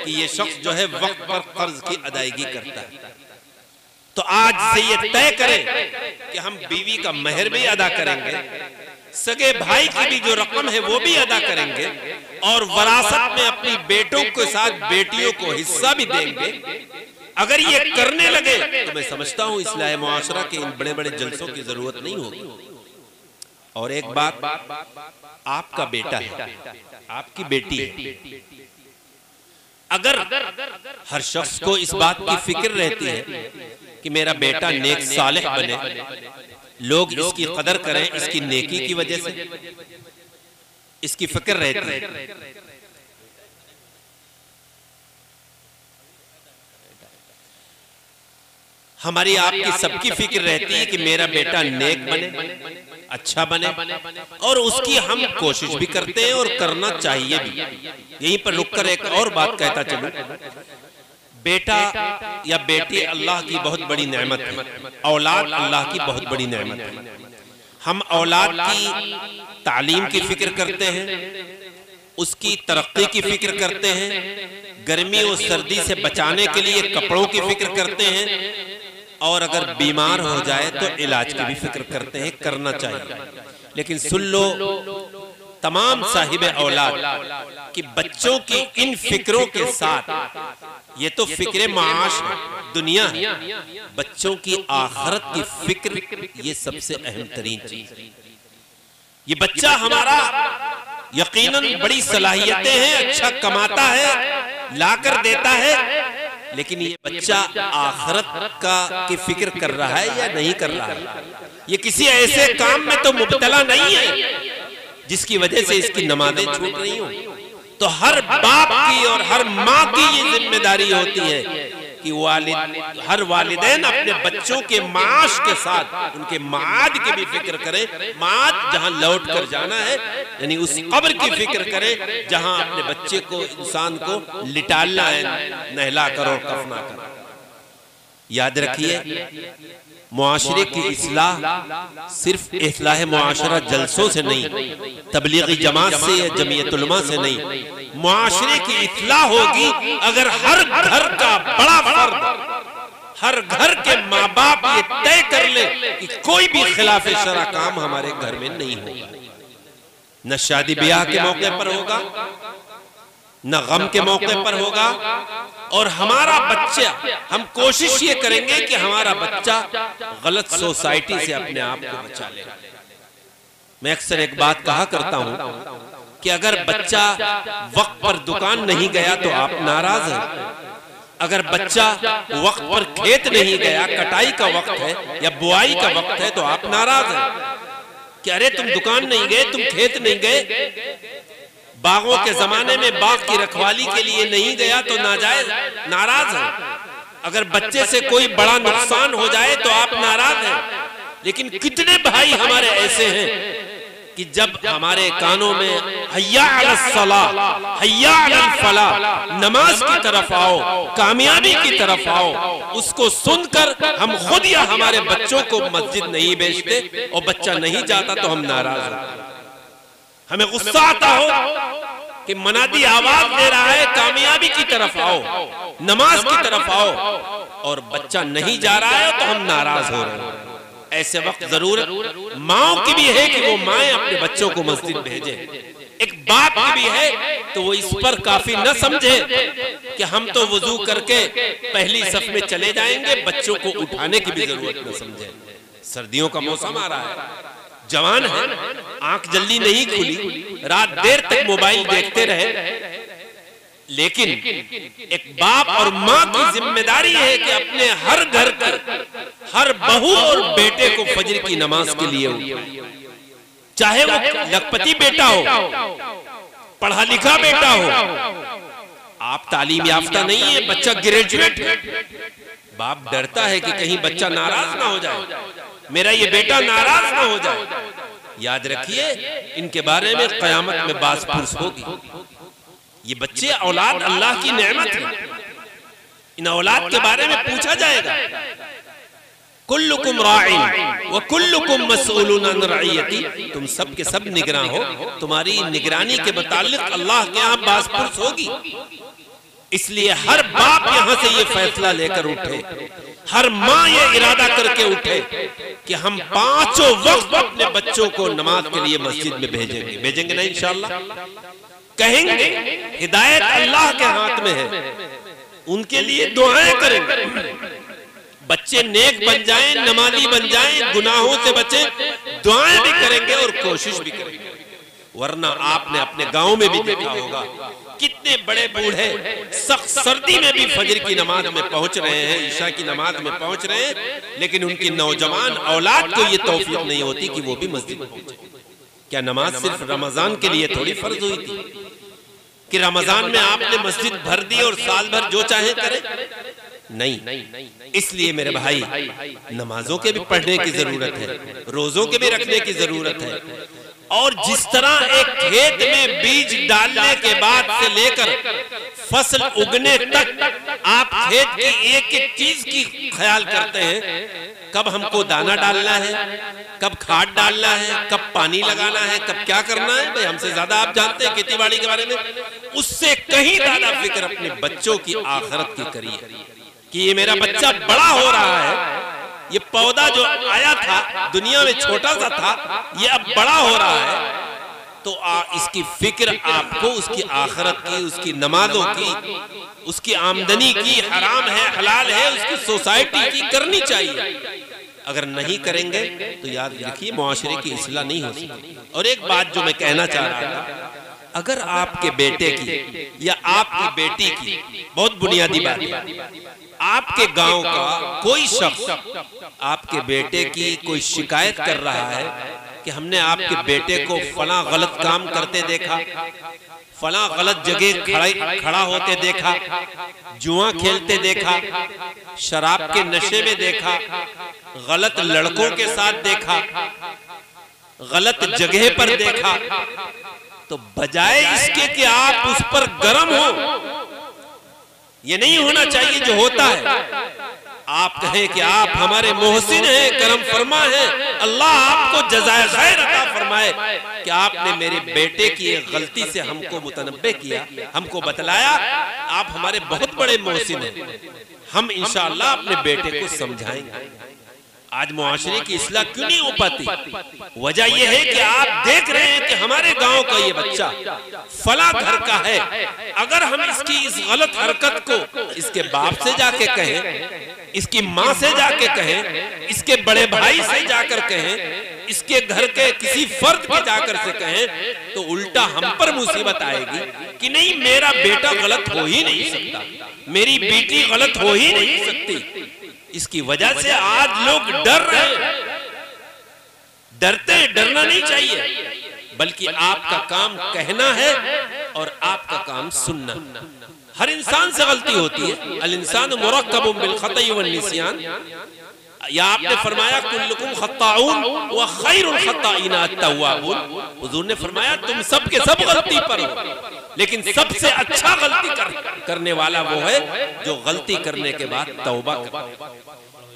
कि ये शख्स जो है वक्त पर कर्ज की अदायगी करता है। तो आज से ये तय करें कि हम बीवी का महर भी अदा करेंगे, सगे भाई की भी जो रकम है वो भी अदा करेंगे, और वरासत में अपनी बेटों के साथ बेटियों को हिस्सा भी देंगे। अगर ये करने लगे तो मैं समझता हूं इस्लाह मुआशरा के इन बड़े बड़े जलसों की जरूरत नहीं होगी। और एक बात, आपका बेटा है, आपकी बेटी है, अगर हर शख्स को इस बात की फिक्र रहती है कि मेरा बेटा नेक सालिह बने, लोग इसकी कदर करें इसकी नेकी की वजह से, इसकी फिक्र रहती है। हमारी आपकी सबकी फिक्र रहती है कि मेरा बेटा नेक बने, अच्छा बने, और उसकी हम कोशिश भी करते हैं और करना चाहिए भी। यहीं पर रुककर एक और बात कहता चलूं, बेटा या बेटी अल्लाह की बहुत बड़ी नेमत है, औलाद अल्लाह की बहुत बड़ी नेमत है। हम औलाद की तालीम की फिक्र करते हैं, उसकी तरक्की की फिक्र करते हैं, गर्मी और सर्दी से बचाने के लिए कपड़ों की फिक्र करते हैं, और अगर बीमार हो जाए तो इलाज की भी फिक्र करते हैं, करना चाहिए। लेकिन सुन लो तमाम साहिब औलाद कि बच्चों की इन फिक्रों के साथ, ये तो फिक्र माश दुनिया है, बच्चों की आखिरत की फिक्र ये सबसे अहम तरीन चीज। ये बच्चा हमारा यकीनन बड़ी सलाहियतें हैं, अच्छा कमाता है, लाकर देता है, लेकिन ये बच्चा आखिरत का की फिक्र कर रहा है या नहीं कर रहा है? ये किसी ऐसे काम में तो मुब्तला नहीं है जिसकी वजह से इसकी नमाजें छूट रही हो। तो हर बाप की और हर माँ की ये जिम्मेदारी होती है कि हर वालिदैन अपने बच्चों के माश के साथ उनके माद की भी फिक्र करें। माद जहां लौट कर जाना है, यानी उस कब्र की फिक्र करें जहां अपने बच्चे को, इंसान को लिटालना है, नहला कर और कफना कर। याद रखिए, मुआशरे की इस्लाह सिर्फ इस्लाह मुआशरा जलसों से नहीं, तबलीगी जमात से या जमीयत उलमा से नहीं, मुआशरे की इस्लाह होगी अगर हर घर का बड़ा फर्द, हर घर के माँ बाप ये तय कर ले कि कोई भी खिलाफ शरा काम हमारे घर में नहीं होगा। न शादी ब्याह के मौके पर होगा, न गम के मौके पर होगा, और हमारा बच्चा, हम कोशिश ये करेंगे कि हमारा बच्चा गलत सोसाइटी से अपने आप को बचा ले। मैं अक्सर एक बात कहा करता हूं कि अगर बच्चा वक्त पर दुकान नहीं गया तो आप नाराज हैं, अगर बच्चा वक्त पर खेत नहीं गया, कटाई का वक्त है या बुआई का वक्त है, तो आप नाराज हैं कि अरे तुम दुकान नहीं गए, तुम खेत नहीं गए, बागों के जमाने में बाग की रखवाली के लिए नहीं गया तो नाजायज नाराज है। अगर बच्चे से कोई बड़ा नुकसान हो जाए तो आप नाराज हैं। लेकिन कितने भाई हमारे ऐसे हैं कि जब हमारे कानों में हय्या अलस सलाह, हय्या अलल फलाह, नमाज की तरफ आओ, कामयाबी की तरफ आओ, उसको सुनकर हम खुद या हमारे बच्चों को मस्जिद नहीं भेजते और बच्चा नहीं जाता तो हम नाराज होते। हमें गुस्सा आता हो कि मनादी आवाज दे रहा है कामयाबी की तरफ आओ, नमाज की तरफ आओ, और बच्चा नहीं जा रहा है तो हम नाराज हो रहे हैं। ऐसे वक्त जरूरत माओ की भी है कि वो माएं अपने बच्चों को मस्जिद भेजे, एक बाप की भी है तो वो इस पर काफी न समझे कि हम तो वुजू करके पहली सफ में चले जाएंगे, बच्चों को उठाने की भी जरूरत न समझे। सर्दियों का मौसम आ रहा है, जवान है, आंख जल्दी नहीं खुली, रात देर तक मोबाइल देखते रहे, लेकिन एक बाप और माँ की जिम्मेदारी है कि अपने हर घर पर हर बहू और बेटे को फजर की नमाज के लिए उठाए। चाहे वो लखपति बेटा हो, पढ़ा लिखा बेटा हो, आप तालीम याफ्ता नहीं है, बच्चा ग्रेजुएट है, बाप डरता है कि कहीं बच्चा नाराज ना हो जाए, मेरा ये बेटा नाराज ना हो जाए। याद रखिए, इनके बारे में कयामत में बात पुरस होगी। ये बच्चे औलाद अल्लाह की नेमत है, इन औलाद के बारे में पूछा जाएगा। कुल्लुकुम राइन व कुल्लुकुम मसऊलुन अन रइयती, तुम सब के सब निगरान हो, तुम्हारी निगरानी के मुताल्लिक अल्लाह के यहाँ बात पुरस होगी। इसलिए हर बाप यहाँ से ये फैसला लेकर उठे, हर माँ ये इरादा करके उठे कि हम पांचों वक्त अपने बच्चों को नमाज के लिए मस्जिद में भेजेंगे। भेजेंगे ना इंशाअल्लाह, कहेंगे, हिदायत अल्लाह के हाथ में है, उनके लिए दुआएं करेंगे। बच्चे नेक बन जाएं, नमाजी बन जाएं, गुनाहों से बचे, दुआएं भी करेंगे और कोशिश भी करेंगे। वरना आपने अपने गांव में भी देखा होगा, कितने बड़े बूढ़े सख्त सर्दी में भी फजर की नमाज में पहुंच रहे हैं, ईशा की नमाज में पहुंच रहे हैं, लेकिन उनकी नौजवान औलाद को ये तौफीक नहीं होती कि वो भी मस्जिद में पहुंचे। क्या नमाज सिर्फ रमजान के लिए थोड़ी फर्ज हुई थी कि रमजान में आपने मस्जिद भर दी और साल भर जो चाहे करे? नहीं। इसलिए मेरे भाई, नमाजों के भी पढ़ने की जरूरत है, रोजों के भी रखने की जरूरत है। और जिस तरह एक खेत में बीज डालने के बाद से लेकर फसल उगने तक आप खेत की एक एक चीज की ख्याल करते हैं, कब हमको दाना डालना है, कब खाद डालना है, कब पानी लगाना है, कब क्या करना है, भाई हमसे ज्यादा आप जानते हैं खेती-बाड़ी के बारे में। उससे कहीं ज्यादा फिक्र अपने बच्चों की आखिरत की करिए कि ये मेरा बच्चा बड़ा हो रहा है, ये पौधा जो आया था दुनिया में छोटा सा था, ये अब बड़ा हो रहा है, तो इसकी फिक्र आपको उसकी आखिरत की, उसकी नमाजों की, उसकी आमदनी की, हराम है हलाल है, उसकी सोसाइटी की करनी चाहिए। अगर नहीं करेंगे तो याद रखिए मुआशरे की इस्लाह नहीं हो सकती। और एक बात जो मैं कहना चाह रहा था, अगर आपके बेटे की या आपकी बेटी की, बहुत बुनियादी बात, आपके गांव का कोई शख्स आपके बेटे की कोई शिकायत कर रहा है कि हमने आपके बेटे को फला गलत काम करते देखा, फला गलत जगह खड़ा होते देखा, जुआ खेलते देखा, शराब के नशे में देखा, गलत लड़कों के साथ देखा, गलत जगह पर देखा, तो बजाय इसके कि आप उस पर गर्म हो, ये नहीं होना चाहिए जो होता है, आप कहें कि आप हमारे मोहसिन हैं, करम फरमा हैं, अल्लाह आपको जज़ाए खैर अता फरमाए कि आपने मेरे बेटे की एक गलती से हमको मुतनब्बे किया, हमको बतलाया, आप हमारे बहुत बड़े मोहसिन हैं, हम इंशाअल्लाह अपने बेटे को समझाएंगे। आज मुआशरे की इस्लाह क्यों नहीं हो पाती? वजह यह है कि आप देख रहे हैं कि हमारे गांव का ये बच्चा फला घर का है, अगर हम इसकी इस गलत हरकत को इसके बाप से जाके कहें, इसकी माँ से जाके कहें, इसके बड़े भाई से जाकर कहें, इसके घर के किसी फर्द के जाकर से कहें तो उल्टा हम पर मुसीबत आएगी कि नहीं मेरा बेटा गलत हो ही नहीं सकता, मेरी बेटी गलत हो ही नहीं सकती। इसकी वजह से आज लोग डर रहे हैं। डरते हैं, डरना नहीं चाहिए, बल्कि आपका काम कहना है और आपका काम सुनना। हर इंसान से गलती होती है। अल इंसान मुरक्कबुन बिल खतई वन निस्यान, या आपने फरमाया कुल्लुकुम खत्ताऊन व खैरुल खत्ताईन अत-तव्वाबून। हुजूर ने फरमाया तुम सब के सब गलती पर हो, लेकिन सबसे अच्छा गलती करने वाला वो है जो गलती करने के बाद तौबा करे।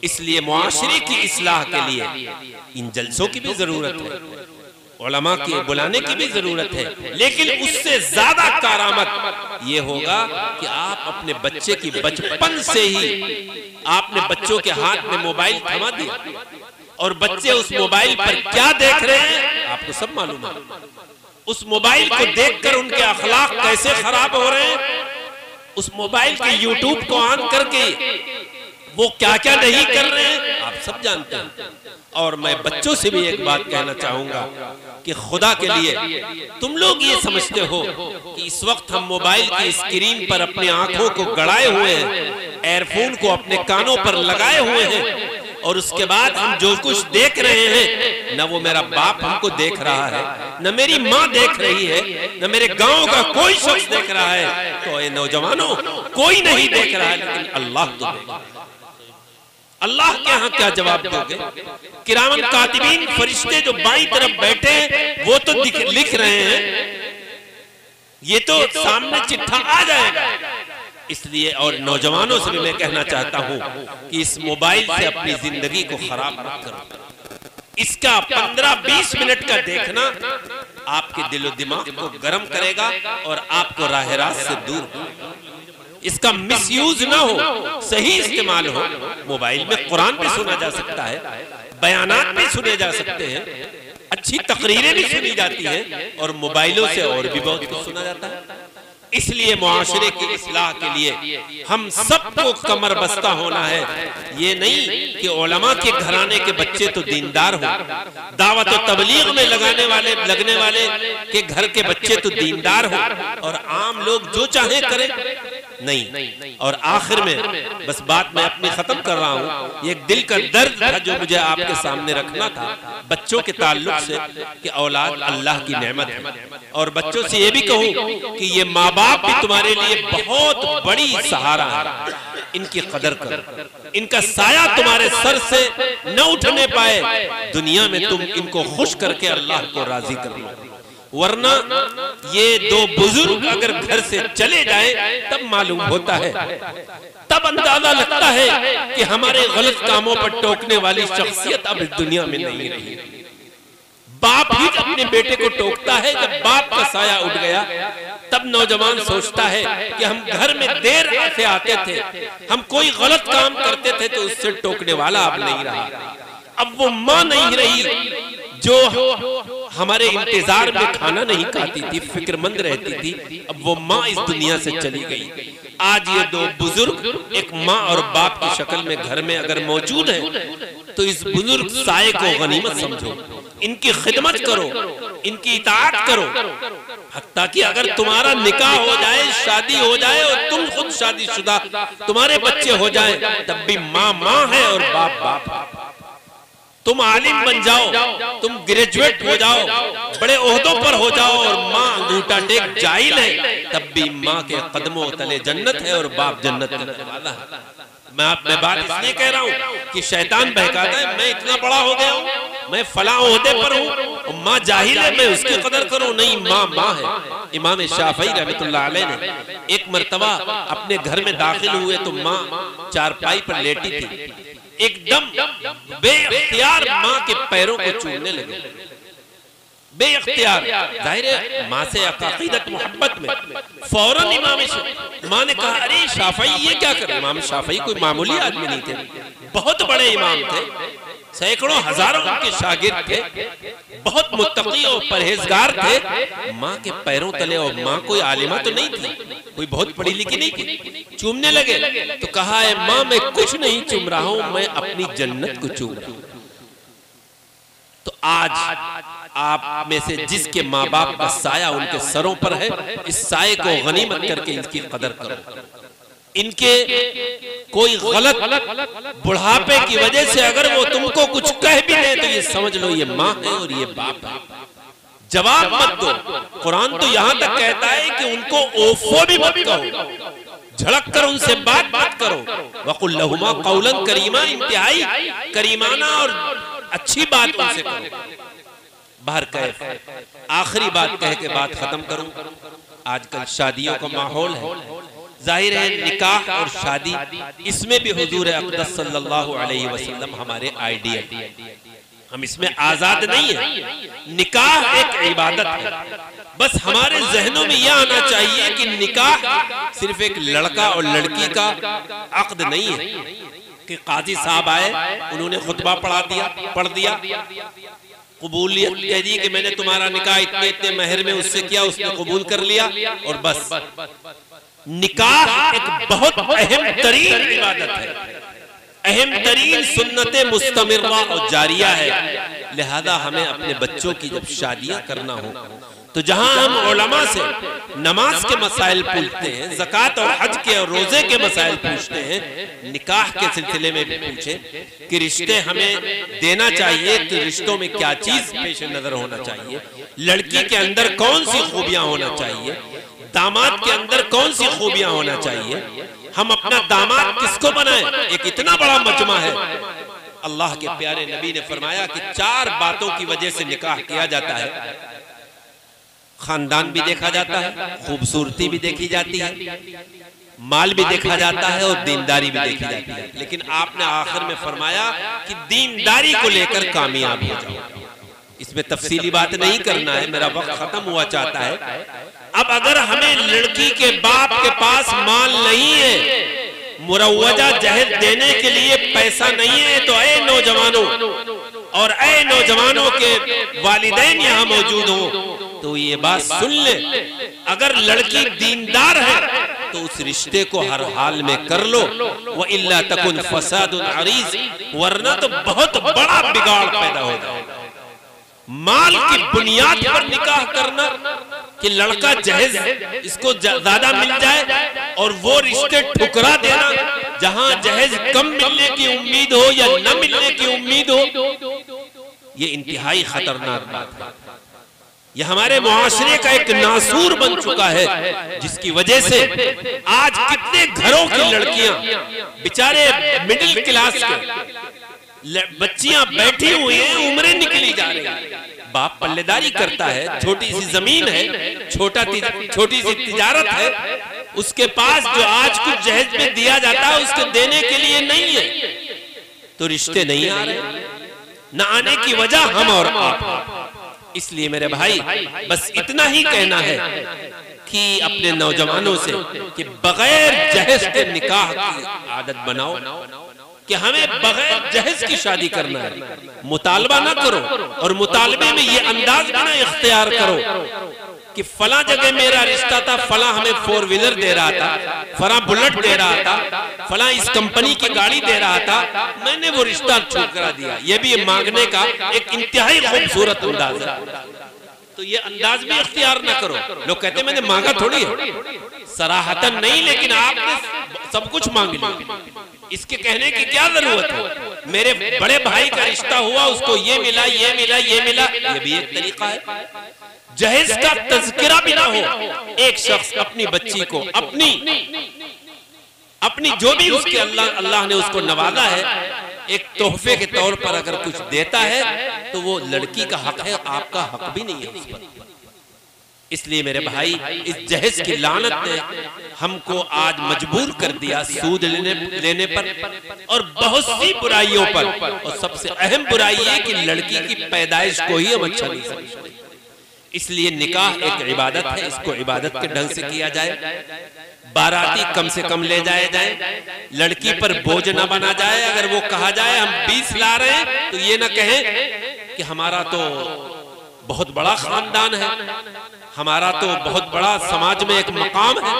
इसलिए मुआशरे की इस्लाह के लिए इन जलसों की भी जरूरत है, उलमा के बुलाने की भी जरूरत है, लेकिन उससे ज्यादा करामत ये होगा कि आप अपने बच्चे की बचपन से ही आपने बच्चों के हाथ में मोबाइल थमा दिया और बच्चे उस मोबाइल पर क्या देख रहे हैं आपको सब मालूम है। उस मोबाइल को देखकर उनके अखलाक कैसे खराब हो रहे हैं, उस मोबाइल के यूट्यूब को ऑन करके वो क्या क्या नहीं कर रहे हैं आप सब जानते हैं। और मैं बच्चों से भी एक बात कहना चाहूंगा कि खुदा के लिए तुम लोग ये समझते हो कि इस वक्त हम मोबाइल की स्क्रीन पर अपनी आंखों को गड़ाए हुए हैं, एयरफोन को अपने कानों पर लगाए हुए हैं, और उसके बाद हम जो कुछ देख रहे हैं न वो मेरा बाप हमको देख रहा है, न मेरी माँ देख रही है, न मेरे गांव का कोई शख्स देख रहा है। तो ये नौजवानों कोई नहीं देख रहा है, लेकिन अल्लाह तो देख। अल्लाह के यहाँ क्या जवाब दोगे? किरामन कातिबीन फरिश्ते जो बाईं तरफ बैठे हैं वो तो लिख रहे हैं, ये तो सामने चिट्ठा आ जाएगा। इसलिए और नौजवानों से भी मैं कहना चाहता हूं कि इस मोबाइल से अपनी जिंदगी को खराब मत करो। इसका 15-20 मिनट का देखना आपके दिलो दिमाग को गर्म करेगा और आपको राह रास्त से दूर। इसका मिसयूज ना हो, सही इस्तेमाल हो। मोबाइल में कुरान भी सुना जा सकता है, बयानात भी सुने जा सकते हैं, अच्छी तकरीरें भी सुनी जाती हैं, और मोबाइलों से और भी बहुत कुछ सुना जाता है। इसलिए मुआशरे की इस्लाह के लिए हम सबको कमर बस्ता होना है। ये नहीं कि उलमा के घराने के बच्चे तो दीनदार हो, दावत और तबलीग में लगने वाले के घर के बच्चे तो दीनदार हो, और आम लोग जो चाहे करें नहीं। और आखिर में बस बात मैं अपनी खत्म कर रहा हूँ, एक दिल का दर्द था जो मुझे आपके सामने रखना था बच्चों के ताल्लुक से कि औलाद अल्लाह की नेमत है। और बच्चों से ये भी कहूँ कि ये माँ बाप भी तुम्हारे लिए बहुत बड़ी सहारा है, इनकी कदर करो। इनका साया तुम्हारे सर से न उठने पाए, दुनिया में तुम इनको खुश करके अल्लाह को राजी कर लो, वरना ये दो बुजुर्ग अगर घर से चले जाएं तब मालूम होता है, तब अंदाजा लगता है कि हमारे गलत कामों पर टोकने वाली शख्सियत अब इस दुनिया में नहीं रही। बाप ही अपने बेटे को टोकता है, जब बाप का साया उठ गया तब नौजवान सोचता है कि हम घर में देर से आते थे, हम कोई गलत काम करते थे तो उससे टोकने वाला अब नहीं रहा। अब वो माँ नहीं रही जो हमारे इंतजार में खाना नहीं खाती थी, फिक्रमंद रहती थी, अब वो माँ इस दुनिया से चली गई। आज ये दो बुजुर्ग एक माँ और बाप की शक्ल में घर में अगर मौजूद है तो इस बुजुर्ग साये को गनीमत समझो, इनकी खिदमत करो, इनकी इताअत करो। हत्ता कि अगर तुम्हारा निकाह हो जाए, शादी हो जाए और तुम खुद शादीशुदा, तुम्हारे बच्चे हो जाएं, तब भी माँ माँ है और बाप बाप है। तुम आलिम बन जाओ, तुम ग्रेजुएट हो जाओ, बड़े ओहदों पर हो जाओ और माँ अंगूठा टेक जाहिल है, तब भी माँ के कदमों तले जन्नत है और बाप जन्नत वाला है। मैं बात इसलिए कह रहा हूँ कि शैतान बहकाता है, मैं इतना बड़ा हो गया हूँ, मैं फला ओहदे पर हूँ, माँ जाहिल है, मैं उसकी कदर करूँ। नहीं, माँ माँ है। इमाम शाफई रहमतुल्लाह अलैह ने एक मर्तबा अपने घर में दाखिल हुए तो माँ चारपाई पर लेटी थी, एकदम बेइख्तियार माँ के पैरों को चूमने लगे, बेइख्तियार। जाहिर है माँ से अकीदत मोहब्बत में फौरन माँ ने कहा, अरे शाफई ये क्या कर रहे? इमाम शाफई कोई मामूली आदमी नहीं थे, बहुत बड़े इमाम थे, सैकड़ों हजारों उनके शागिर्द थे, बहुत मुत्तकी और परहेजगार थे। माँ के पैरों तले, और माँ कोई आलिमा तो नहीं थी, कोई बहुत पढ़ी लिखी नहीं थी, चूमने लगे तो कहा, है माँ मैं कुछ नहीं चूम रहा हूं, मैं अपनी जन्नत को चूम रहा हूं। तो आज आप में से जिसके माँ बाप का साया उनके सरों पर है, इस साये को गनीमत करके इनकी कदर करो। इनके कोई गलत बुढ़ापे की वजह से अगर वो तुमको कुछ कह भी दे तो ये समझ लो ये माँ है और ये बाप है। जवाब मत दो। कुरान तो यहां तक कहता है कि उनको ओफो भी मत कहो, झड़क कर उनसे बात करो। वकुल लहुमा कौलन करीमा, इंतहाई करीमाना और अच्छी बात उनसे करो। बाहर कहे आखिरी बात कह के बात खत्म करूं। आजकल शादियों का माहौल है, जाहिर है निकाह और शादी इसमें भी हुजूर अक़दस सल्लल्लाहु अलैहि वसल्लम हमारे आइडियल, हम इसमें आजाद नहीं है। निकाह एक इबादत है। बस हमारे जहनों में यह आना चाहिए कि निकाह सिर्फ एक लड़का और लड़की का अक़्द नहीं है कि काजी साहब आए, उन्होंने खुतबा पढ़ दिया, कबूलियत कह दी कि मैंने तुम्हारा निकाह इतने इतने महर में उससे किया, उसने कबूल कर लिया और बस। निकाह एक बहुत अहम तरीन इबादत है, अहम तरीन सुन्नते मुस्तमिर्रा और जारिया है। लिहाजा हमें अपने बच्चों की जब शादियां करना हो तो जहां हम उलमा से नमाज के मसाइल पूछते हैं, ज़कात और हज के और रोजे के मसाइल पूछते हैं, निकाह के सिलसिले में भी पूछे कि रिश्ते हमें देना चाहिए तो रिश्तों में क्या चीज पेश नजर होना चाहिए, लड़की के अंदर कौन सी खूबियां होना चाहिए, दामाद के अंदर कौन सी खूबियां होना चाहिए, हम अपना दामाद किसको बनाएं। एक इतना बड़ा मजमा है। अल्लाह के प्यारे नबी ने फरमाया कि 4 बातों की वजह से निकाह किया जाता है। खानदान भी देखा जाता है, खूबसूरती भी देखी जाती है, माल भी देखा जाता है और दीनदारी भी देखी जाती है। लेकिन आपने आखिर में फरमाया कि दीनदारी को लेकर कामयाब हो जाओ। इसमें तफसीली बात नहीं करना है, मेरा वक्त खत्म हुआ चाहता है। अब अगर हमें लड़की के बाप के पास माल नहीं है, मुरव्वजा जहेज देने के लिए पैसा नहीं है, तो ऐ नौजवानों और ऐ नौजवानों के वालिदैन यहाँ मौजूद हो तो ये बात सुन ले, अगर लड़की दीनदार है तो उस रिश्ते को हर हाल में कर लो। व इल्ला तकुन फसादुन अरीज, वरना तो बहुत बड़ा बिगाड़ पैदा हो जाएगा। माल की बुनियाद पर निकाह करना कि लड़का जहेज इसको ज्यादा मिल जाए और वो रिश्ते ठुकरा देना, जहां जहेज कम मिलने की उम्मीद हो या न मिलने की उम्मीद हो, ये इंतहाई खतरनाक बात है। यह हमारे मुआशरे का एक नासूर बन चुका है, जिसकी वजह से आज कितने घरों की लड़कियां बेचारे मिडिल क्लास के बच्चियां बैठी हुई हैं, उम्रें निकली जा रही हैं। बाप पल्लेदारी करता है, छोटी सी जमीन है, छोटी सी तिजारत है, उसके पास जो आज कुछ जहेज में दिया जाता है उसके देने के लिए नहीं है, तो रिश्ते नहीं आ रहे। न आने की वजह हम और आप। इसलिए मेरे भाई बस इतना ही कहना है कि अपने नौजवानों से कि बगैर जहेज के निकाह की आदत बनाओ, कि हमें बगैर जहेज की शादी करना है। मुतालबा ना करो और मुतालबे में ये अंदाज ना इख्तियार करो कि फला जगह मेरा रिश्ता था, फला हमें 4 व्हीलर दे रहा था, फला बुलेट दे रहा था, फला इस कंपनी की गाड़ी दे रहा था, मैंने वो रिश्ता ठुकरा दिया। ये भी मांगने का एक इंतहाई खूबसूरत अंदाज है। तो ये अंदाज भी इख्तियार ना करो। लोग कहते मैंने मांगा थोड़ी है, सराहतन नहीं, लेकिन आपने सब कुछ मांग लिया, इसके कहने की क्या जरूरत है। मेरे बड़े भाई का रिश्ता हुआ, उसको ये मिला, ये मिला, ये मिला, ये भी एक तरीका है। जहेज का तज़किरा भी ना हो, एक शख्स अपनी बच्ची को अपनी जो भी उसके अल्लाह ने उसको नवाजा है, एक तोहफे के तौर पर अगर कुछ देता है तो वो लड़की का हक है, आपका हक भी नहीं है उस पर। इसलिए मेरे भाई इस जहेज की लानत ने हमको आज मजबूर कर दिया सूद लेने पर और बहुत सी बुराइयों पर। और सबसे अहम बुराई है कि लड़की की पैदाइश को ही हम अच्छा नहीं समझते। इसलिए निकाह एक इबादत है, इसको इबादत के ढंग से किया जाए। बाराती कम से कम ले जाए, लड़की पर बोझ न बना जाए। अगर वो कहा जाए हम 20 ला रहे हैं तो ये ना कहें कि हमारा तो बहुत बड़ा खानदान है, हमारा तो बहुत बड़ा समाज में एक मकाम है,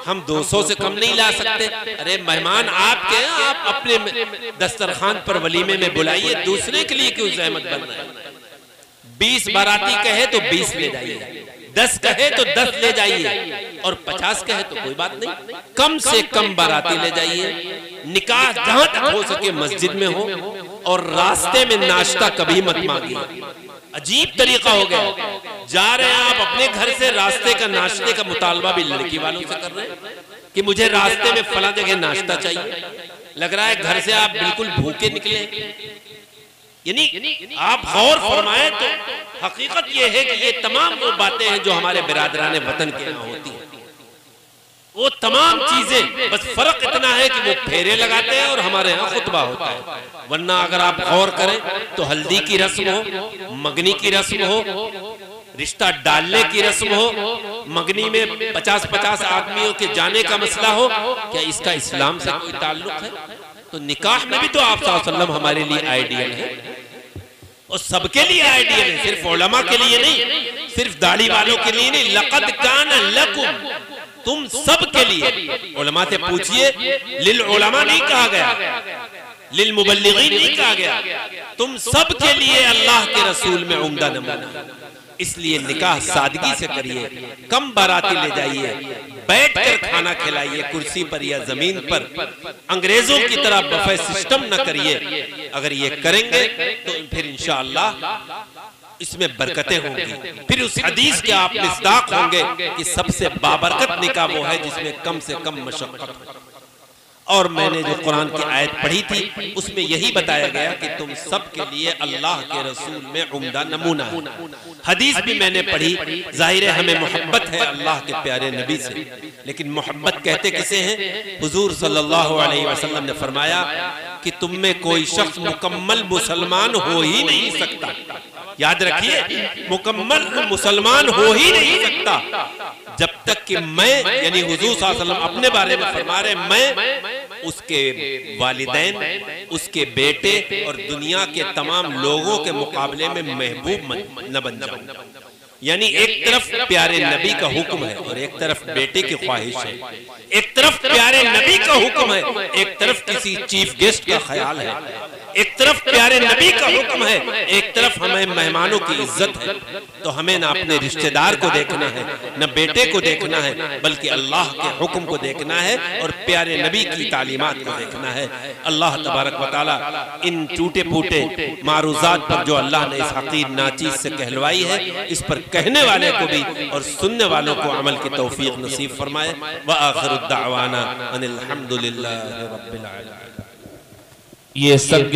हम 200 से कम नहीं ला सकते। अरे मेहमान आपके हैं, आप अपने दस्तरखान पर वलीमे में बुलाइए, दूसरे के लिए क्यों ज़हमत बन रहे हैं। 20 बाराती कहे तो 20 ले जाइए, 10 कहे तो 10 ले जाइए, और 50 कहे तो कोई बात नहीं, कम से कम बाराती ले जाइए। निकाह जहां तक हो सके मस्जिद में हो, और रास्ते में नाश्ता कभी मत मांगिए। अजीब तरीका हो गया, जा रहे हैं आप अपने घर से, रास्ते का नाश्ते का मुतालबा भी लड़की वालों से कर रहे हैं कि मुझे रास्ते में फला जगह नाश्ता चाहिए। लग रहा है घर से आप बिल्कुल भूखे निकले। यानी आप गौर फरमाएं तो हकीकत ये है कि ये तमाम वो बातें हैं जो हमारे बिरादराने वतन के यहाँ होती हैं, वो तमाम चीजें, बस फर्क इतना है कि वो फेरे लगाते हैं और हमारे यहाँ खुतबा होता है। वरना अगर आप गौर करें तो हल्दी की रस्म हो, मंगनी की रस्म हो, रिश्ता डालने की रस्म हो, मंगनी में 50-50 आदमियों के जाने का मसला हो, क्या इसका इस्लाम से कोई ताल्लुक है? तो निकाह में भी तो आप सल्लल्लाहु अलैहि वसल्लम हमारे लिए आइडियल है, और सबके लिए आइडियल है, सिर्फ उलमा के लिए नहीं, सिर्फ दाढ़ी वालों के लिए नहीं। लक़द कान लकुम, तुम सब के लिए। उलमा से पूछिए, लिल उलमा नहीं कहा गया, लिल मुबल्लिगीन नहीं कहा गया, तुम सब के लिए अल्लाह के रसूल में उम्दा नमूना। इसलिए निकाह सादगी से करिए, कम बाराती ले जाइए, बैठकर खाना खिलाइए कुर्सी पर या जमीन पर, अंग्रेजों की तरह बफे सिस्टम न करिए। अगर ये करेंगे तो फिर इंशाअल्लाह इसमें बरकतें होंगी। फिर उस हदीस के आप मिस्दाक होंगे कि सबसे बाबरकत निकाह वो है जिसमें कम से कम मशक्कत हो। और मैंने जो कुरान की आयत पढ़ी थी उसमें यही बताया गया कि तुम सब के लिए अल्लाह के रसूल में उम्दा नमूना है। हदीस भी मैंने पढ़ी, जाहिर है हमें मोहब्बत है अल्लाह के प्यारे नबी से, लेकिन मोहब्बत कहते किसे हैं? हुजूर सल्लल्लाहु अलैहि वसल्लम ने फरमाया कि तुम में कोई शख्स मुकम्मल मुसलमान हो ही नहीं सकता। याद रखिए, मुकम्मल मुसलमान हो ही नहीं सकता जब तक कि मैं, यानी हुजूर सल्लल्लाहु अलैहि वसल्लम अपने बारे में फरमा रहे, मैं उसके वालिदैन, उसके बेटे और दुनिया के तमाम लोगों के मुकाबले में महबूब न बन जाऊं। यानी एक तरफ प्यारे नबी का हुक्म है और एक तरफ बेटे की ख्वाहिश है, एक तरफ प्यारे नबी का हुक्म है, एक तरफ किसी चीफ गेस्ट का ख्याल है, एक तरफ प्यारे नबी का हुक्म है, एक तरफ हमें मेहमानों की इज्जत है। तो हमें ना अपने रिश्तेदार को देखना है, न बेटे को देखना है, बल्कि अल्लाह के हुक्म को देखना है और प्यारे नबी की तालीमात को देखना है। अल्लाह तबारक व तआला इन टूटे फूटे मारूजात पर जो अल्लाह ने इस हकीर नाचीज से कहलवाई है, इस पर कहने वाले को भी और सुनने वालों को अमल की तौफीक नसीब फरमाए। व आखिरु दावाना अनिल हम्दुलिल्लाहि रब्बिल आलमीन। ये सब